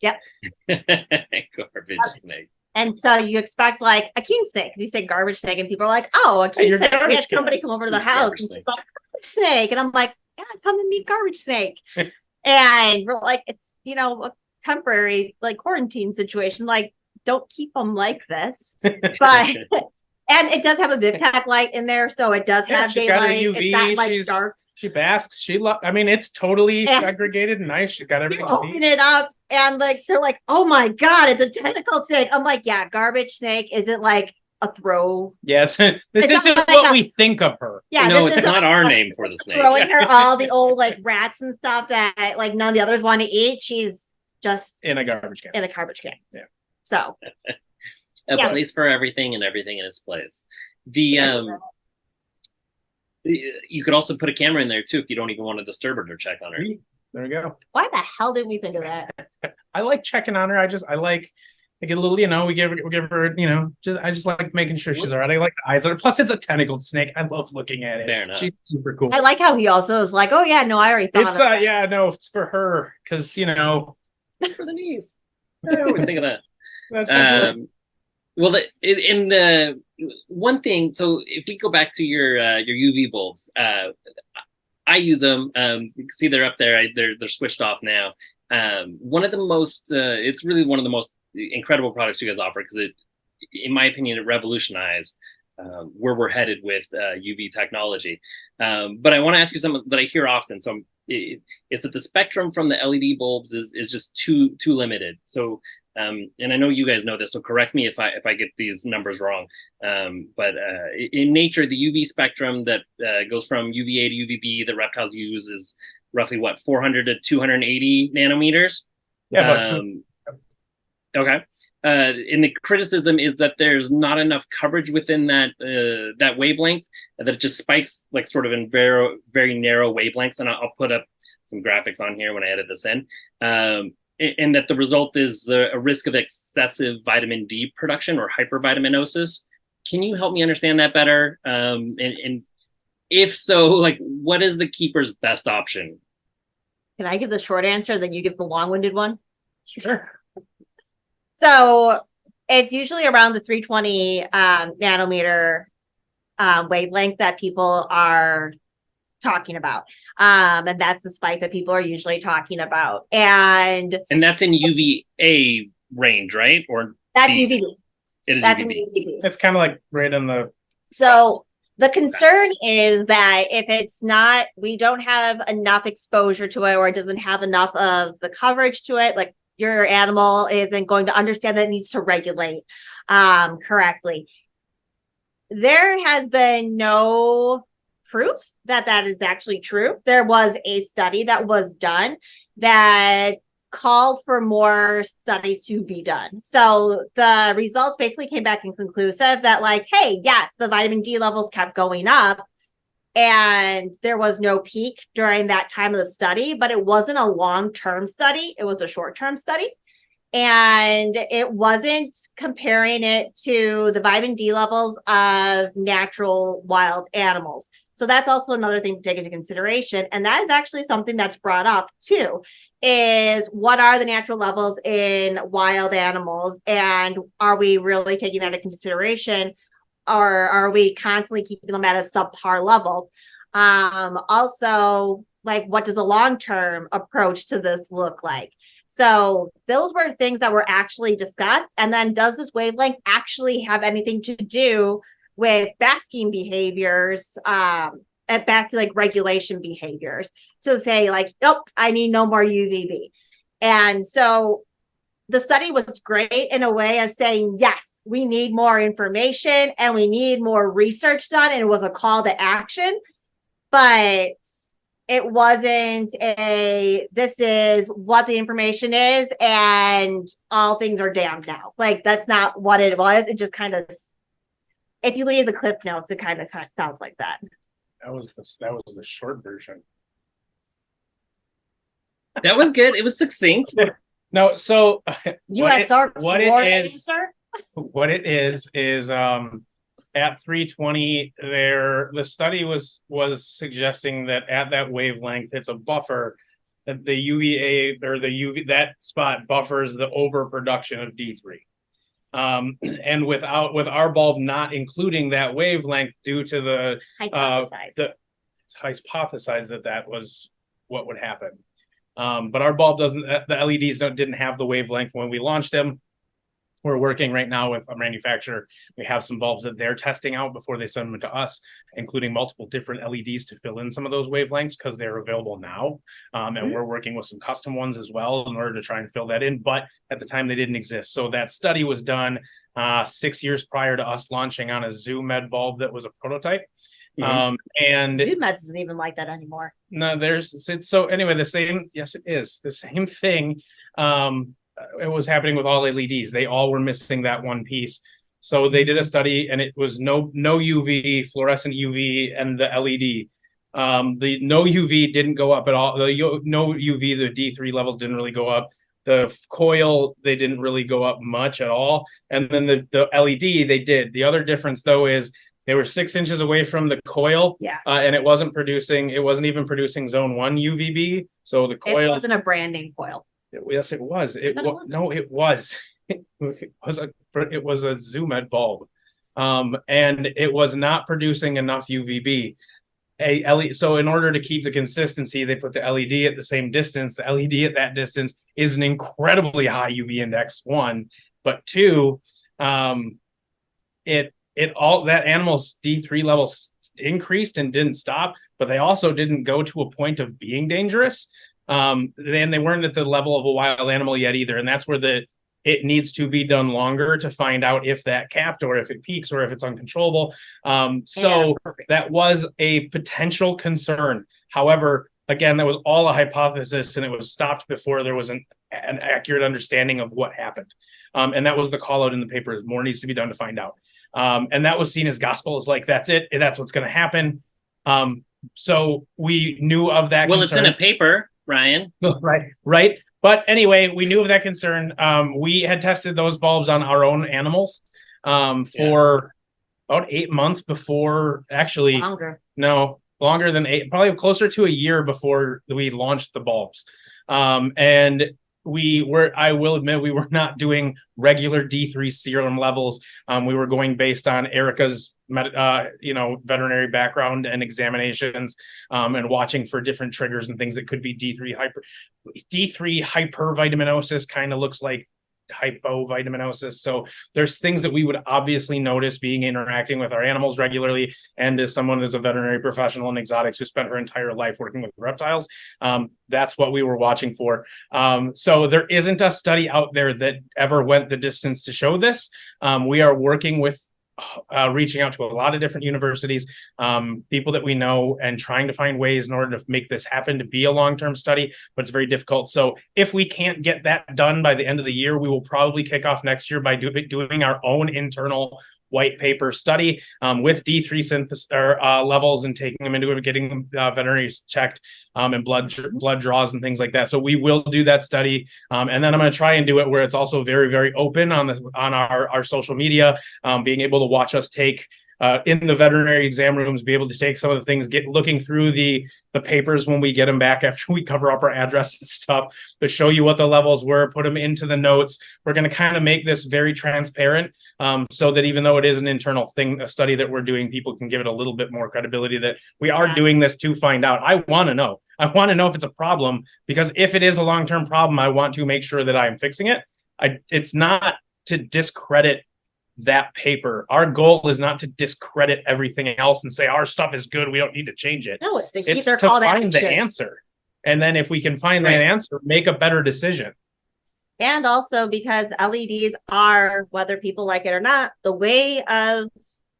Yep. Garbage snake. And so you expect like a king snake, because you say garbage snake, and people are like, "Oh, a king snake." We had somebody come over to the house and she's like, "Garbage snake," and I'm like, "Yeah, come and meet garbage snake." And we're like, it's a temporary like quarantine situation. Like, don't keep them like this. But and it does have a VivTech light in there, so it does have daylight. It's not like dark. She basks. It's totally segregated and nice. She got everything. Open it up, and like they're like, "Oh my god, it's a tentacled snake." I'm like, "Yeah, garbage snake isn't like a throw." Yes, this isn't like what we think of her. Yeah, no, it's not our name for the snake. Throwing her all the old like rats and stuff that like none of the others want to eat. She's just in a garbage can. Yeah. So a place for everything and everything in its place. You could also put a camera in there too if you don't even want to disturb her or check on her. There we go. Why the hell didn't we think of that? I like checking on her. I get a little, we give her, I just like making sure she's all right. I like the eyes on her. Plus, it's a tentacled snake. I love looking at it. Fair enough. She's super cool. I like how he also is like, "Oh yeah, no, I already thought it's of that." Yeah, no, it's for her because For the knees. I always think of that. Well, in the one thing, so if we go back to your UV bulbs, I use them. You can see they're up there. They're switched off now. One of the most, it's really one of the most incredible products you guys offer, because in my opinion, it revolutionized where we're headed with UV technology. But I want to ask you something that I hear often. So it's that the spectrum from the LED bulbs is just too limited. So and I know you guys know this, so correct me if I get these numbers wrong. But in nature, the UV spectrum that goes from UVA to UVB that reptiles use is roughly 400 to 280 nanometers. Yeah, about two. Okay. And the criticism is that there's not enough coverage within that wavelength, that it just spikes like sort of in very, very narrow wavelengths. And I'll put up some graphics on here when I edit this in. And that the result is a risk of excessive vitamin D production or hypervitaminosis. Can you help me understand that better? And if so, like, what is the keeper's best option? Can I give the short answer, then you give the long-winded one? Sure. So it's usually around the 320 nanometer wavelength that people are talking about. And that's the spike that people are usually talking about. And that's in UVA range, right? Or that's UVB. It is that's UVB. UVB. It's kind of like right in the... So the concern is that if it's not, we don't have enough exposure to it, or it doesn't have enough of the coverage to it, like your animal isn't going to understand that it needs to regulate correctly. There has been no proof that is actually true. There was a study that was done that called for more studies to be done. So the results basically came back inconclusive that like, hey, yes, the vitamin D levels kept going up and there was no peak during that time of the study, but it wasn't a long-term study. It was a short-term study. And it wasn't comparing it to the vitamin D levels of natural wild animals. So that's also another thing to take into consideration. And that is actually something that's brought up too, is what are the natural levels in wild animals? And are we really taking that into consideration? Or are we constantly keeping them at a subpar level? Also, like, what does a long-term approach to this look like? So those were things that were actually discussed. And then does this wavelength actually have anything to do with basking behaviors, and basking like regulation behaviors? So say like, nope, I need no more UVB. And so the study was great in a way of saying, yes, we need more information and we need more research done. And it was a call to action, but it wasn't this is what the information is and all things are damned now. Like, that's not what it was. It just kind of, if you read the clip notes, it kind of sounds like that. That was the short version. That was good. It was succinct. No, so USARK what it is at 320 there, the study was suggesting that at that wavelength, it's a buffer, that the UVA or the UV, that spot buffers the overproduction of D3. And with our bulb not including that wavelength due to the it's hypothesized that was what would happen. But our bulb doesn't, the LEDs didn't have the wavelength when we launched them. We're working right now with a manufacturer. We have some bulbs that they're testing out before they send them to us, including multiple different LEDs to fill in some of those wavelengths because they're available now. And we're working with some custom ones as well in order to try and fill that in. But at the time, they didn't exist. So that study was done 6 years prior to us launching on a ZooMed bulb that was a prototype. And ZooMed isn't even like that anymore. No, so anyway, the same thing. It was happening with all LEDs. They all were missing that one piece. So they did a study and it was no UV, fluorescent UV, and the LED. The no UV didn't go up at all. The no UV, the D3 levels didn't really go up. The coil, they didn't really go up much at all. And then the LED, they did. The other difference though is they were 6 inches away from the coil, and it wasn't even producing zone 1 UVB. So the coil, it wasn't a branding coil. Yes, it was. It was. It was a ZooMed bulb, and it was not producing enough UVB. So in order to keep the consistency, they put the LED at the same distance. The LED at that distance is an incredibly high UV index. One, but two, that animal's D3 levels increased and didn't stop, but they also didn't go to a point of being dangerous. Then they weren't at the level of a wild animal yet either, and that's where it needs to be done longer to find out if that capped or if it peaks or if it's uncontrollable. That was a potential concern. However, again, that was all a hypothesis, and it was stopped before there was an accurate understanding of what happened. And that was the call out in the paper: more needs to be done to find out. And that was seen as gospel, as like, that's it, that's what's going to happen. So we knew of that. Well, concern. It's in a paper, Ryan. Right. But anyway, we knew of that concern. We had tested those bulbs on our own animals for about 8 months before, actually. Longer than 8, probably closer to a year before we launched the bulbs. And I will admit, we were not doing regular D3 serum levels. We were going based on Erica's veterinary background and examinations, and watching for different triggers and things that could be D3 hypervitaminosis. Kind of looks like hypovitaminosis. So there's things that we would obviously notice being interacting with our animals regularly. And as someone who's a veterinary professional in exotics who spent her entire life working with reptiles, that's what we were watching for. So there isn't a study out there that ever went the distance to show this. We are working with reaching out to a lot of different universities, people that we know, and trying to find ways in order to make this happen to be a long-term study, but it's very difficult. So if we can't get that done by the end of the year, we will probably kick off next year by doing our own internal white paper study with D3 synthesis levels and taking them into it, getting veterinaries checked and blood draws and things like that. So we will do that study, and then I'm going to try and do it where it's also very, very open on our social media, being able to watch us take. In the veterinary exam rooms, be able to take some of the things, looking through the papers when we get them back after we cover up our address and stuff, to show you what the levels were, put them into the notes. We're going to kind of make this very transparent, so that even though it is an internal thing, a study that we're doing, people can give it a little bit more credibility that we are doing this to find out. I want to know. I want to know if it's a problem, because if it is a long-term problem, I want to make sure that I'm fixing it. It's not to discredit that paper. Our goal is not to discredit everything else and say our stuff is good, we don't need to change it. No, it's to find the answer. And then if we can find that answer, make a better decision. And also because LEDs are, whether people like it or not, the way of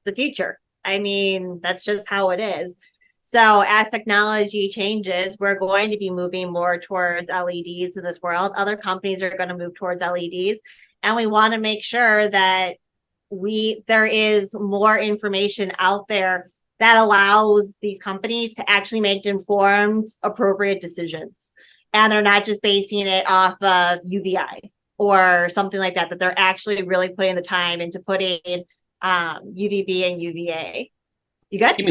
the future. I mean, that's just how it is. So as technology changes, we're going to be moving more towards LEDs in this world. Other companies are going to move towards LEDs. And we want to make sure that there is more information out there that allows these companies to actually make informed, appropriate decisions. And they're not just basing it off of UVI or something like that, that they're actually really putting the time into putting UVB and UVA. You good? Give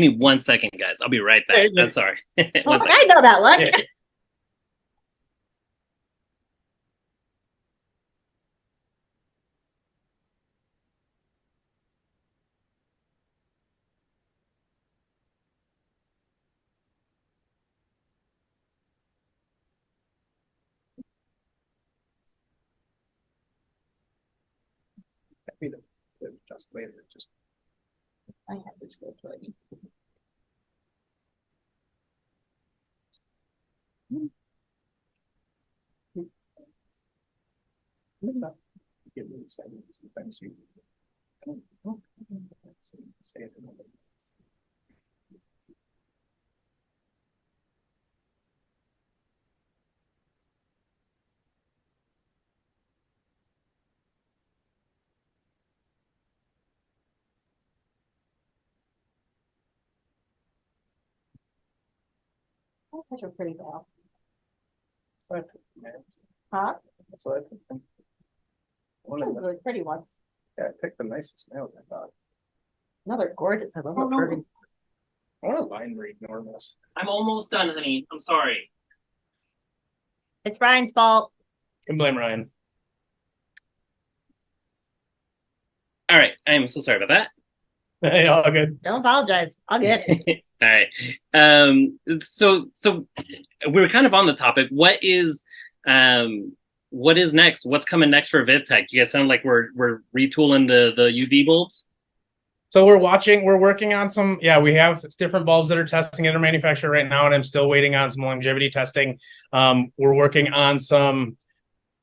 me 1 second, guys. I'll be right back. I'm sorry. Well, I know that look. Yeah. Just later. I have this for Torrini. That's such a pretty bell. Huh? That's what I think. One of the really pretty ones. Yeah, I picked the nicest males, I thought. Another gorgeous. I love the burgundy. I want a line read normals. I'm almost done, honey. I'm sorry. It's Brian's fault. You can blame Ryan. All right. I am so sorry about that. Hey, all good. Don't apologize. I'll get it. All right. So we're kind of on the topic. What is next? What's coming next for VivTech? You guys sound like we're retooling the UV bulbs. So we're working on some, we have different bulbs that are testing at our manufacturer right now, and I'm still waiting on some longevity testing. We're working on some,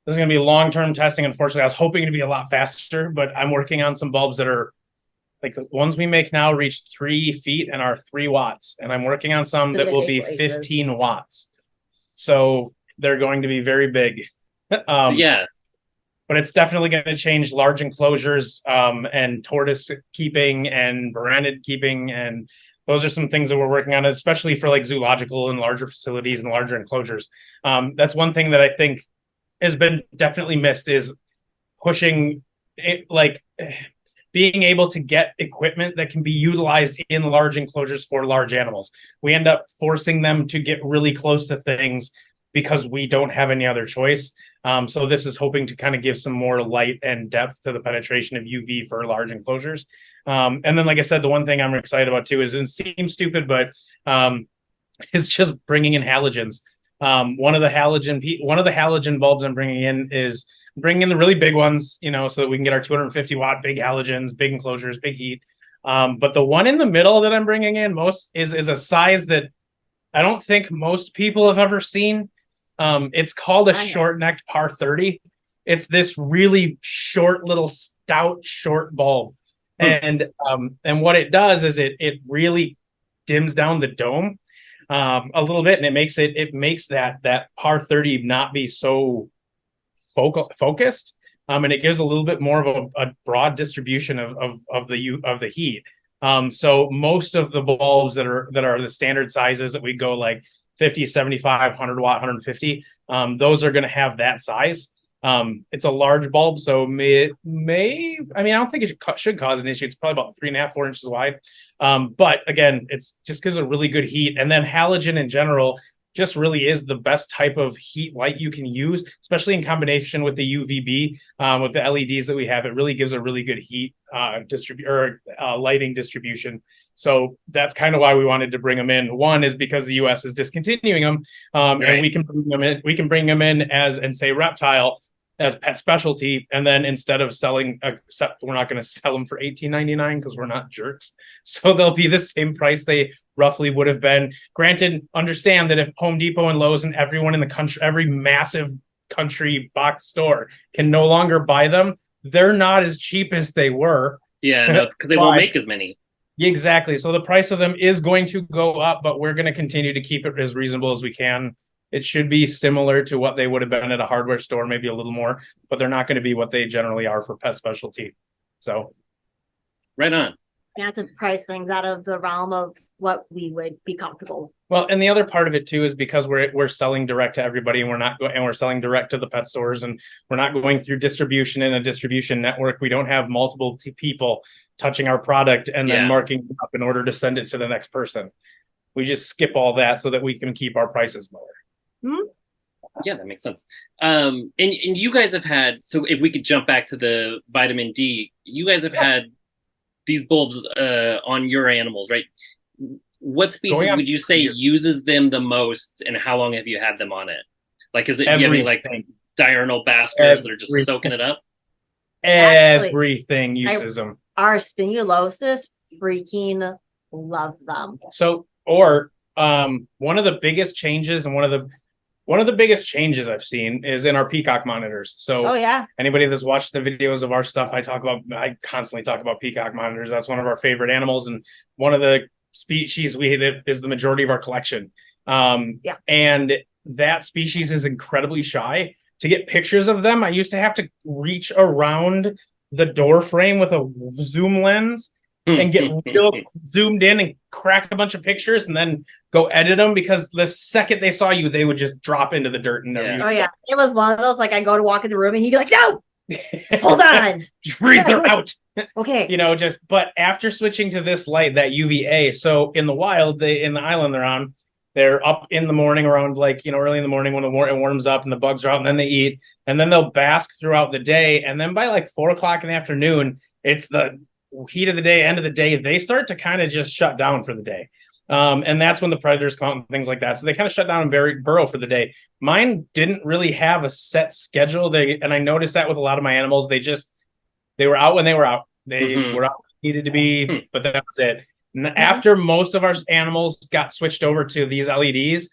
this is going to be long-term testing. Unfortunately, I was hoping to be a lot faster, but I'm working on some bulbs that are, like the ones we make now reach 3 feet and are 3 watts. And I'm working on some that will be 15 watts. So they're going to be very big. Yeah. But it's definitely going to change large enclosures and tortoise keeping and verandid keeping. And those are some things that we're working on, especially for like zoological and larger facilities and larger enclosures. That's one thing that I think has been definitely missed, is pushing it, like being able to get equipment that can be utilized in large enclosures for large animals. We end up forcing them to get really close to things because we don't have any other choice. So this is hoping to kind of give some more light and depth to the penetration of UV for large enclosures. And then, like I said, the one thing I'm excited about too is, it seems stupid, but it's just bringing in halogens. One of the halogen bulbs I'm bringing in is bringing in the really big ones, so that we can get our 250 watt big halogens, big enclosures, big heat. But the one in the middle that I'm bringing in is a size that I don't think most people have ever seen. It's called a short-necked par 30. It's this really short, little stout, short bulb. And what it does is it really dims down the dome a little bit, and it makes that par 30 not be so focused, and it gives a little bit more of a broad distribution of the heat. So most of the bulbs that are the standard sizes that we go like 50, 75, 100 watt, 150, those are going to have that size. It's a large bulb, so I don't think it should cause an issue. It's probably about 3.5, 4 inches wide. But again, it's just gives a really good heat. And then halogen in general just really is the best type of heat light you can use, especially in combination with the UVB, with the LEDs that we have. It really gives a really good heat lighting distribution. So that's kind of why we wanted to bring them in. One is because the US is discontinuing them, Right. and we can bring them in and say Reptile as pet specialty, and then instead of selling, except we're not going to sell them for $18.99 because we're not jerks. So they'll be the same price they roughly would have been. Granted, understand that if Home Depot and Lowe's and everyone in the country, every massive country box store can no longer buy them, they're not as cheap as they were. Yeah, no, because they won't make as many. Exactly. So the price of them is going to go up, but we're going to continue to keep it as reasonable as we can. It should be similar to what they would have been at a hardware store, maybe a little more, but they're not going to be what they generally are for pet specialty. So, right on. You have to price things out of the realm of what we would be comfortable. Well, and the other part of it too is because we're selling direct to everybody, and we're selling direct to the pet stores, and we're not going through distribution in a distribution network. We don't have multiple people touching our product and then marking it up in order to send it to the next person. We just skip all that so that we can keep our prices lower. Hmm? Yeah, that makes sense. And you guys have had, so if we could jump back to the vitamin D, you guys have had these bulbs on your animals, right? What species would you say uses them the most, and how long have you had them on it? Like, is it you have any like diurnal baskers that are just soaking it up? Everything uses them. Our spinulosis freaking love them. So, or one of the biggest changes, and one of the biggest changes I've seen is in our peacock monitors. So anybody that's watched the videos of our stuff, I constantly talk about peacock monitors. That's one of our favorite animals, and one of the species is the majority of our collection. And that species is incredibly shy. To get pictures of them, I used to have to reach around the door frame with a zoom lens and get real zoomed in and crack a bunch of pictures and then go edit them, because the second they saw you, they would just drop into the dirt. And it was one of those, like, I go to walk in the room and he'd be like, no, hold on. Just breathe her out. Okay. But after switching to this light, that UVA, so in the wild, in the island they're on, they're up in the morning around early in the morning when it warms up and the bugs are out, and then they eat, and then they'll bask throughout the day. And then by like 4 o'clock in the afternoon, it's the heat of the day, end of the day, they start to kind of just shut down for the day. And that's when the predators come out and things like that. So they kind of shut down and burrow for the day. Mine didn't really have a set schedule. And I noticed that with a lot of my animals, they were out when they were out. They were out when they needed to be, but that was it. And after most of our animals got switched over to these LEDs,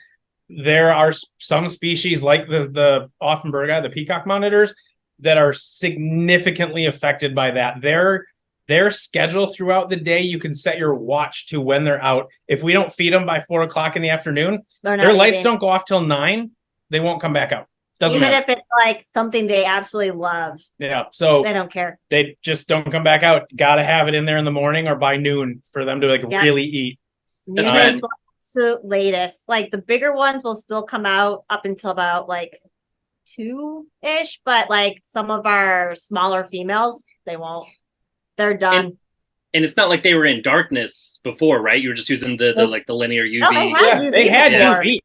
there are some species like the Offenburgi, the peacock monitors, that are significantly affected by that. Their schedule throughout the day, you can set your watch to when they're out. If we don't feed them by 4 o'clock in the afternoon, their lights don't go off till 9. They won't come back out. Doesn't matter. If it's like something they absolutely love. Yeah. So they don't care. They just don't come back out. Got to have it in there in the morning or by noon for them to really eat. Noon is the latest. Like the bigger ones will still come out up until about like 2-ish, but like some of our smaller females, they won't. They're done. And it's not like they were in darkness before, right? You were just using the linear UV. No, they had UV.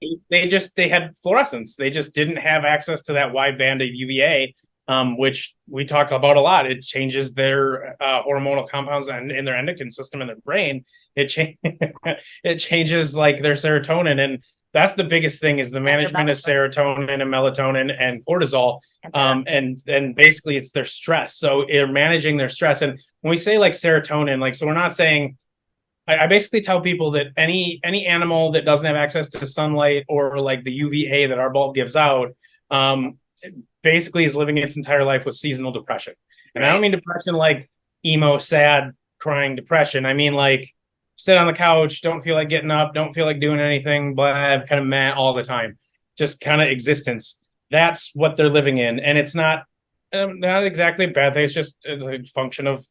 They had fluorescence. They just didn't have access to that wide band of UVA, which we talk about a lot. It changes their hormonal compounds in their endocrine system in their brain. It changes like their serotonin, and that's the biggest thing is the management of serotonin and melatonin and cortisol. And basically it's their stress. So they're managing their stress. And when we say like serotonin, so we're not saying, I basically tell people that any animal that doesn't have access to sunlight or like the UVA that our bulb gives out, basically is living its entire life with seasonal depression. And I don't mean depression like emo, sad, crying depression. I mean like sit on the couch, don't feel like getting up, don't feel like doing anything, blah, kind of meh all the time. Just kind of existence. That's what they're living in. And it's not, Not exactly a bad thing. It's just a function of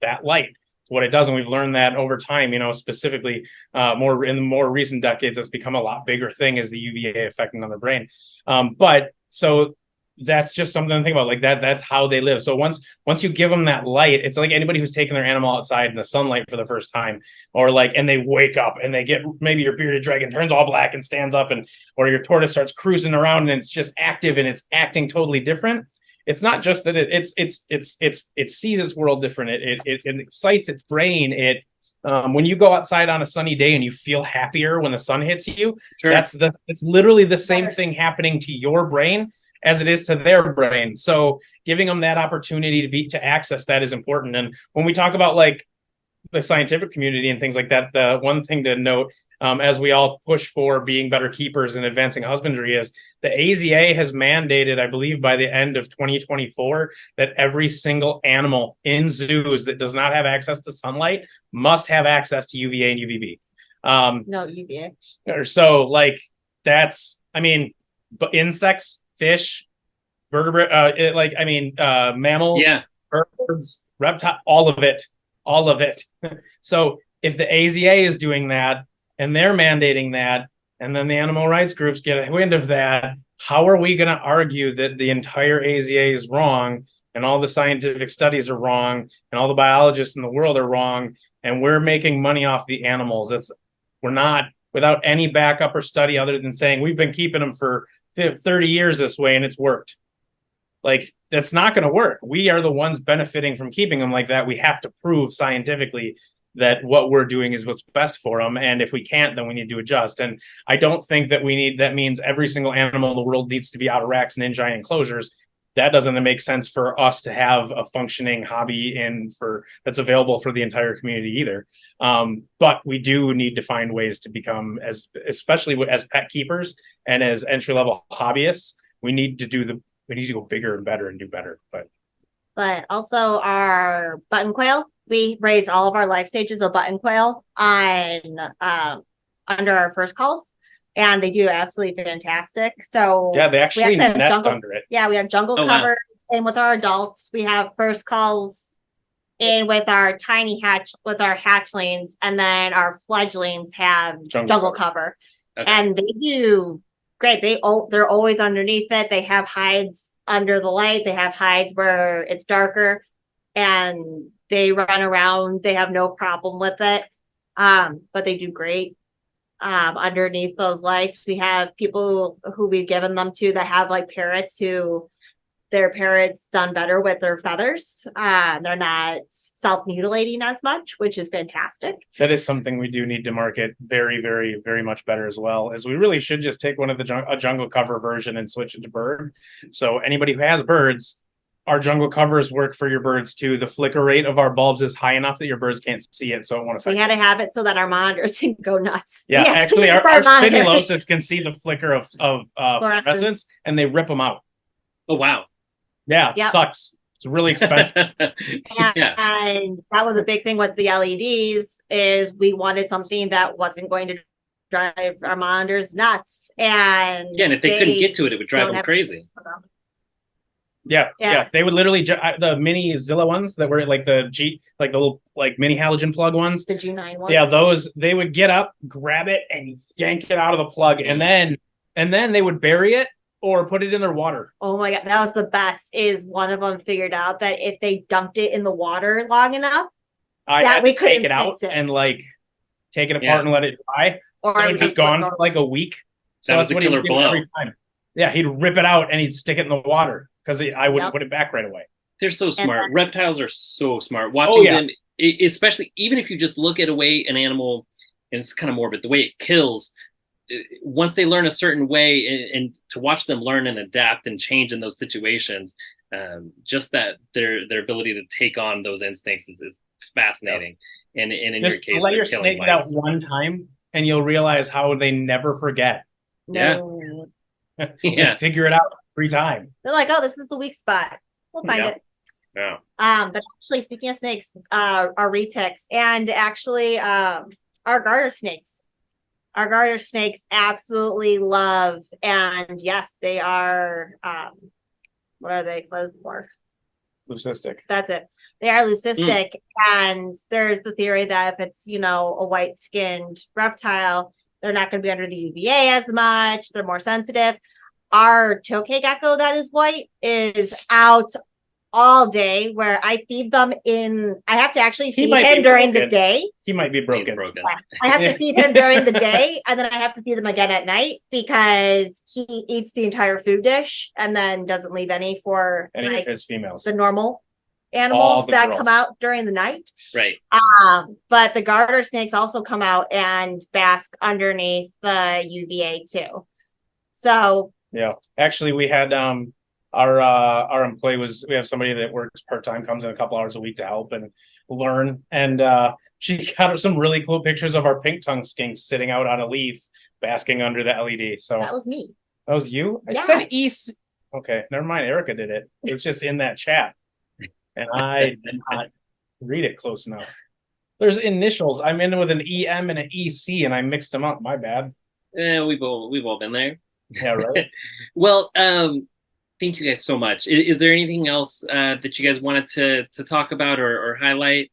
that light. What it does, and we've learned that over time. Specifically, more in the more recent decades, it's become a lot bigger thing is the UVA affecting on the brain. But so that's just something to think about. Like that's how they live. So once you give them that light, it's like anybody who's taking their animal outside in the sunlight for the first time, or and they wake up and they get, maybe your bearded dragon turns all black and stands up, or your tortoise starts cruising around and it's just active and it's acting totally different. It's not just that it sees its world different. It excites its brain. When you go outside on a sunny day and you feel happier when the sun hits you, Sure. it's literally the same thing happening to your brain as it is to their brain. So giving them that opportunity to access that is important. And when we talk about like the scientific community and things like that, the one thing to note, as we all push for being better keepers and advancing husbandry, is the AZA has mandated, I believe by the end of 2024, that every single animal in zoos that does not have access to sunlight must have access to UVA and UVB. No, UVA. So that's, but insects, fish, vertebrate, mammals, Yeah. birds, reptiles, all of it. So if the AZA is doing that and they're mandating that, and then the animal rights groups get a wind of that, how are we going to argue that the entire AZA is wrong and all the scientific studies are wrong and all the biologists in the world are wrong and we're making money off the animals? We're not, without any backup or study other than saying we've been keeping them for 30 years this way and it's worked. That's not going to work. We are the ones benefiting from keeping them like that. We have to prove scientifically that what we're doing is what's best for them. And if we can't, then we need to adjust. And I don't think that that means every single animal in the world needs to be out of racks and in giant enclosures. That doesn't make sense for us to have a functioning hobby that's available for the entire community either. But we do need to find ways to become, especially as pet keepers and as entry-level hobbyists, we need to go bigger and better and do better. But also our button quail, we raised all of our life stages of button quail under our first calls, and they do absolutely fantastic. So yeah, they actually nest under it. Yeah, we have jungle covers, and with our adults, we have first calls in with our hatchlings, and then our fledglings have jungle cover. Okay. And they do great. They're always underneath it. They have hides under the light. They have hides where it's darker, and they run around. They have no problem with it. But they do great underneath those lights. We have people who we've given them to that have parrots who their parrots done better with their feathers. They're not self-mutilating as much, which is fantastic. That is something we do need to market very, very, very much better as well, as we really should just take one of a jungle cover version and switch it to bird. So anybody who has birds, our jungle covers work for your birds too. The flicker rate of our bulbs is high enough that your birds can't see it, so it won't affect. We had to have it so that our monitors can go nuts. Yeah, actually, our spinuloses can see the flicker of fluorescence, and they rip them out. Oh wow! Yeah, it sucks. It's really expensive. And that was a big thing with the LEDs. Is we wanted something that wasn't going to drive our monitors nuts, and if they couldn't get to it, it would drive them crazy. Yeah. They would literally the mini Zilla ones that were the little mini halogen plug ones. The G9 ones. Yeah, those they would get up, grab it, and yank it out of the plug, and then they would bury it or put it in their water. Oh my god, that was the best. Is one of them figured out that if they dumped it in the water long enough, we could take it out and take it apart and let it dry. Or so it just gone for a week. So that was that's a killer blow. Every time. Yeah, he'd rip it out and he'd stick it in the water because I wouldn't put it back right away. They're so smart. Reptiles are so smart. Watching them, especially even if you just look at a way an animal, and it's kind of morbid, the way it kills. Once they learn a certain way, and to watch them learn and adapt and change in those situations, just that their ability to take on those instincts is fascinating. And in just your case, let your snake out one time, and you'll realize how they never forget. No. Yeah, figure it out every time. They're like, oh, this is the weak spot. We'll find it. Yeah. But actually, speaking of snakes, our retics and actually our garter snakes. Our garter snakes absolutely love, and yes, they are what are they? What is the word? Leucistic. That's it. They are leucistic. And there's the theory that if it's, a white skinned reptile, they're not going to be under the UVA as much. They're more sensitive. Our tokay gecko that is white is out all day, where I feed them I have to actually feed him during the day. He might be broken. I have to feed him during the day, and then I have to feed him again at night because he eats the entire food dish and then doesn't leave any for any of his females. The normal animals that come out during the night. Right. But the garter snakes also come out and bask underneath the UVA too. So yeah, actually we had our employee we have somebody that works part-time, comes in a couple hours a week to help and learn, and she got some really cool pictures of our pink tongue skinks sitting out on a leaf basking under the LED. So that was me. That was you? Yeah. It said East. Okay, never mind. Erica did it. It was just in that chat, and I did not read it close enough. There's initials. I'm in with an EM and an EC, and I mixed them up. My bad. Yeah, we've all been there. Yeah, right. Well, thank you guys so much. Is there anything else that you guys wanted to talk about or highlight?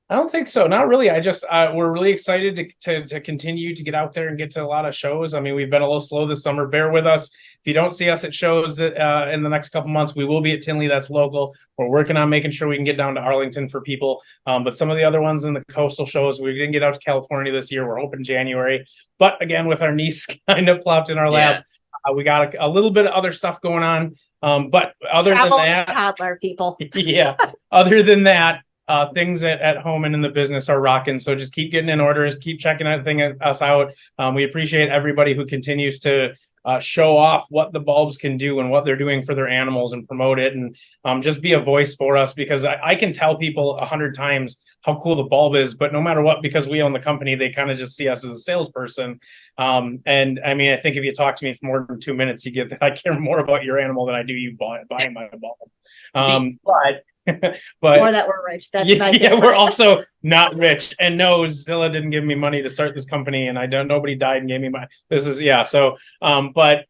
I don't think so. Not really. I just we're really excited to continue to get out there and get to a lot of shows. I mean, we've been a little slow this summer. Bear with us. If you don't see us at shows that in the next couple months, we will be at Tinley. That's local. We're working on making sure we can get down to Arlington for people. But some of the other ones in the coastal shows, we didn't get out to California this year. We're hoping January. But again, with our niece kind of plopped in our lap, we got a little bit of other stuff going on. But other than that, toddler people. Yeah. Other than that, things at home and in the business are rocking. So just keep getting in orders, keep checking us out. We appreciate everybody who continues to show off what the bulbs can do and what they're doing for their animals and promote it, and just be a voice for us, because I can tell people 100 times how cool the bulb is, but no matter what, because we own the company, they kind of just see us as a salesperson. And I mean, I think if you talk to me for more than 2 minutes, you get that I care more about your animal than I do you buying my bulb. But or that we're rich. That's we're also not rich. And no, Zilla didn't give me money to start this company, and nobody died and gave me money. So but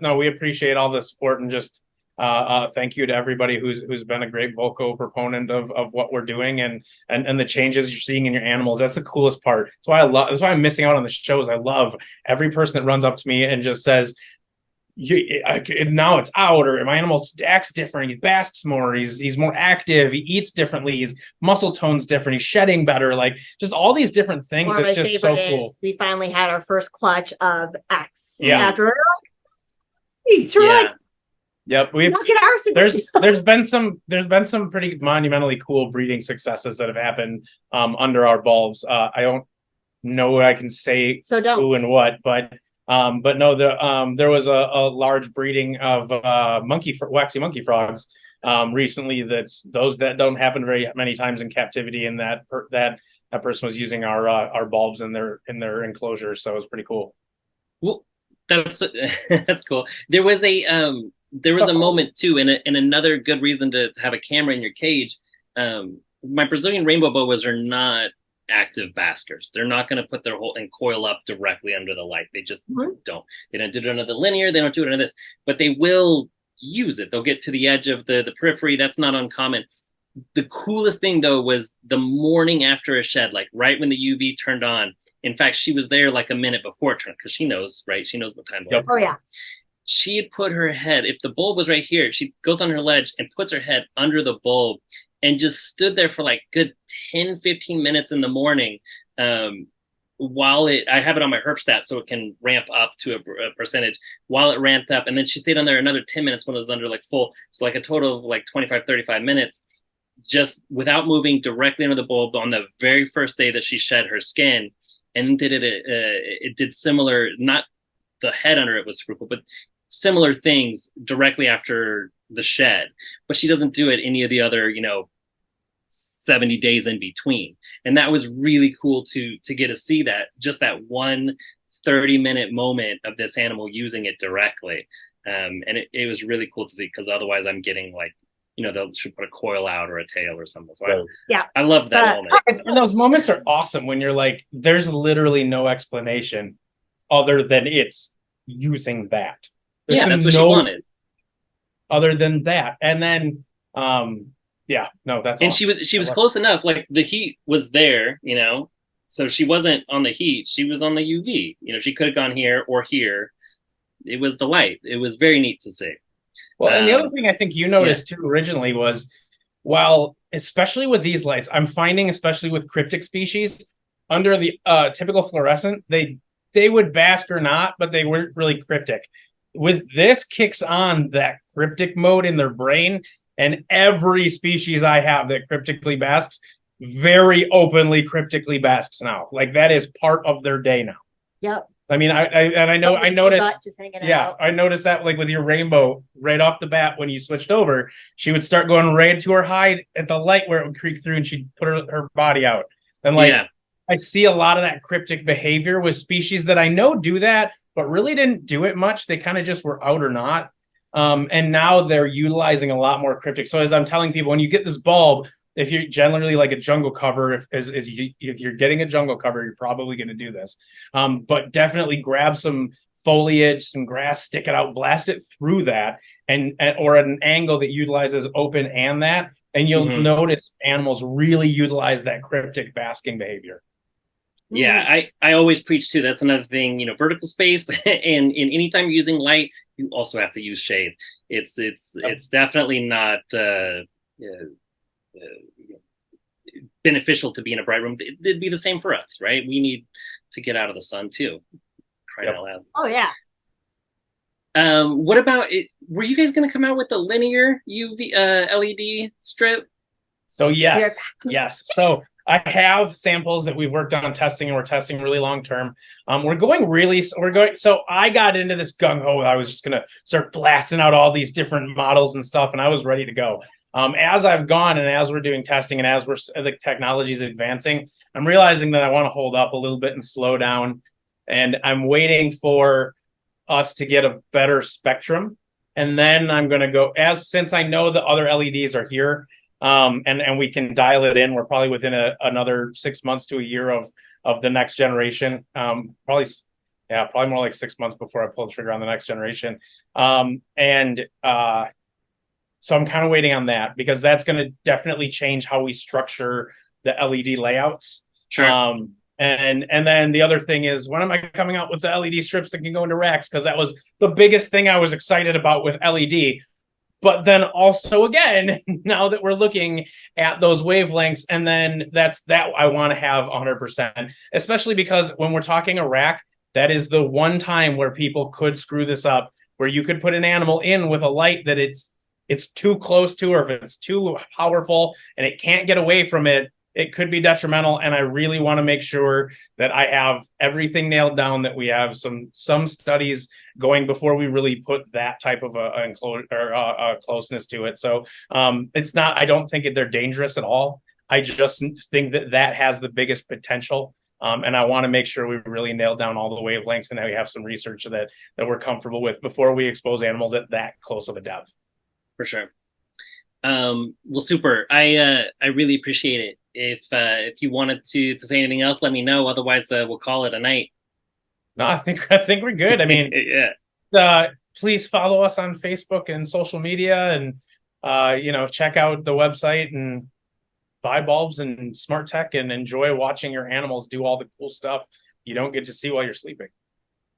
no, we appreciate all the support, and just thank you to everybody who's been a great vocal proponent of what we're doing and the changes you're seeing in your animals. That's the coolest part. That's why I'm missing out on the shows. I love every person that runs up to me and just says, now it's out, or my animal acts different, he basks more, he's more active, he eats differently, his muscle tone's different, he's shedding better, like just all these different things. It's just so cool. We finally had our first clutch of X. After yep, there's been some pretty monumentally cool breeding successes that have happened under our bulbs. I don't know what I can say, so don't who and what, but no, there was a large breeding of waxy monkey frogs recently. Those that don't happen very many times in captivity, and that person was using our bulbs in their enclosure, so it was pretty cool. Well, that's cool. There was a moment too, and another good reason to have a camera in your cage. My Brazilian rainbow boas are not active baskers. They're not going to put their whole and coil up directly under the light. They just don't. They don't do it under the linear. They don't do it under this, but they will use it. They'll get to the edge of the periphery. That's not uncommon. The coolest thing though was the morning after a shed, like right when the UV turned on. In fact, she was there like a minute before it turned, because she knows, right? She knows what time. Yep. Oh yeah. She had put her head, if the bulb was right here, she goes on her ledge and puts her head under the bulb and just stood there for like good 10, 15 minutes in the morning while I have it on my herp stat so it can ramp up to a percentage while it ramped up. And then she stayed on there another 10 minutes when it was under like full. So like a total of like 25, 35 minutes, just without moving, directly under the bulb on the very first day that she shed her skin. And it did similar, not the head under it was super cool, but similar things directly after the shed. But she doesn't do it any of the other, 70 days in between. And that was really cool to get to see that, just that 1 30-minute moment of this animal using it directly. And it was really cool to see, because otherwise I'm getting like, they should put a coil out or a tail or something. So I love that moment. And those moments are awesome when you're like, there's literally no explanation other than it's using that. Yeah, that's what she wanted. Other than that. And then, that's And awesome. she was close enough. Like the heat was there, you know, so she wasn't on the heat. She was on the UV. You know, she could have gone here or here. It was the light. It was very neat to see. Well, and the other thing I think you noticed too originally was, well, especially with these lights, I'm finding, especially with cryptic species, under the typical fluorescent, they would bask or not, but they weren't really cryptic. With this, kicks on that cryptic mode in their brain, and every species I have that cryptically basks very openly cryptically basks now. Like that is part of their day now. Yep. I mean, I noticed. Yeah, I noticed that like with your rainbow right off the bat when you switched over, she would start going right to her hide at the light where it would creak through, and she'd put her body out. And like, I see a lot of that cryptic behavior with species that I know do that, but really didn't do it much. They kind of just were out or not. And now they're utilizing a lot more cryptic. So as I'm telling people, when you get this bulb, if you're generally like a jungle cover, if you're getting a jungle cover, you're probably going to do this. But definitely grab some foliage, some grass, stick it out, blast it through that, or at an angle that utilizes open and that, and you'll notice animals really utilize that cryptic basking behavior. Yeah, I always preach too. That's another thing, you know, vertical space, and in anytime you're using light, you also have to use shade. It's definitely not beneficial to be in a bright room. It'd be the same for us, right? We need to get out of the sun too. Crying out loud. Oh yeah. What about it? Were you guys going to come out with a linear UV LED strip? So yes. So I have samples that we've worked on testing, and we're testing really long term. So I got into this gung ho. I was just going to start blasting out all these different models and stuff, and I was ready to go. As I've gone and as we're doing testing and as the technology is advancing, I'm realizing that I want to hold up a little bit and slow down. And I'm waiting for us to get a better spectrum. And then I'm going to go, since I know the other LEDs are here, and we can dial it in. We're probably within another 6 months to a year of the next generation. Probably more like 6 months before I pull the trigger on the next generation. So I'm kind of waiting on that, because that's going to definitely change how we structure the LED layouts. Sure. And then the other thing is, when am I coming out with the LED strips that can go into racks? Because that was the biggest thing I was excited about with LED. But then also, again, now that we're looking at those wavelengths, and then that I want to have 100%, especially because when we're talking a rack, that is the one time where people could screw this up, where you could put an animal in with a light that it's too close to, or if it's too powerful and it can't get away from it, it could be detrimental. And I really want to make sure that I have everything nailed down, that we have some studies going before we really put that type of a closeness to it. So I don't think they're dangerous at all. I just think that has the biggest potential. And I want to make sure we really nail down all the wavelengths, and that we have some research that we're comfortable with before we expose animals at that close of a depth. For sure. Well, super. I really appreciate it. If you wanted to say anything else, let me know. Otherwise, we'll call it a night. No, I think we're good. I mean, please follow us on Facebook and social media, and check out the website and buy bulbs and smart tech, and enjoy watching your animals do all the cool stuff you don't get to see while you're sleeping.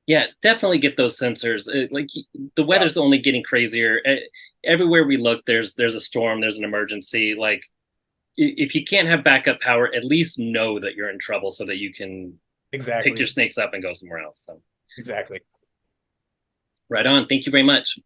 Yeah, definitely get those sensors. Like the weather's only getting crazier. Everywhere we look, there's a storm, there's an emergency. Like if you can't have backup power, at least know that you're in trouble, so that you can pick your snakes up and go somewhere else. So exactly. Right on. Thank you very much.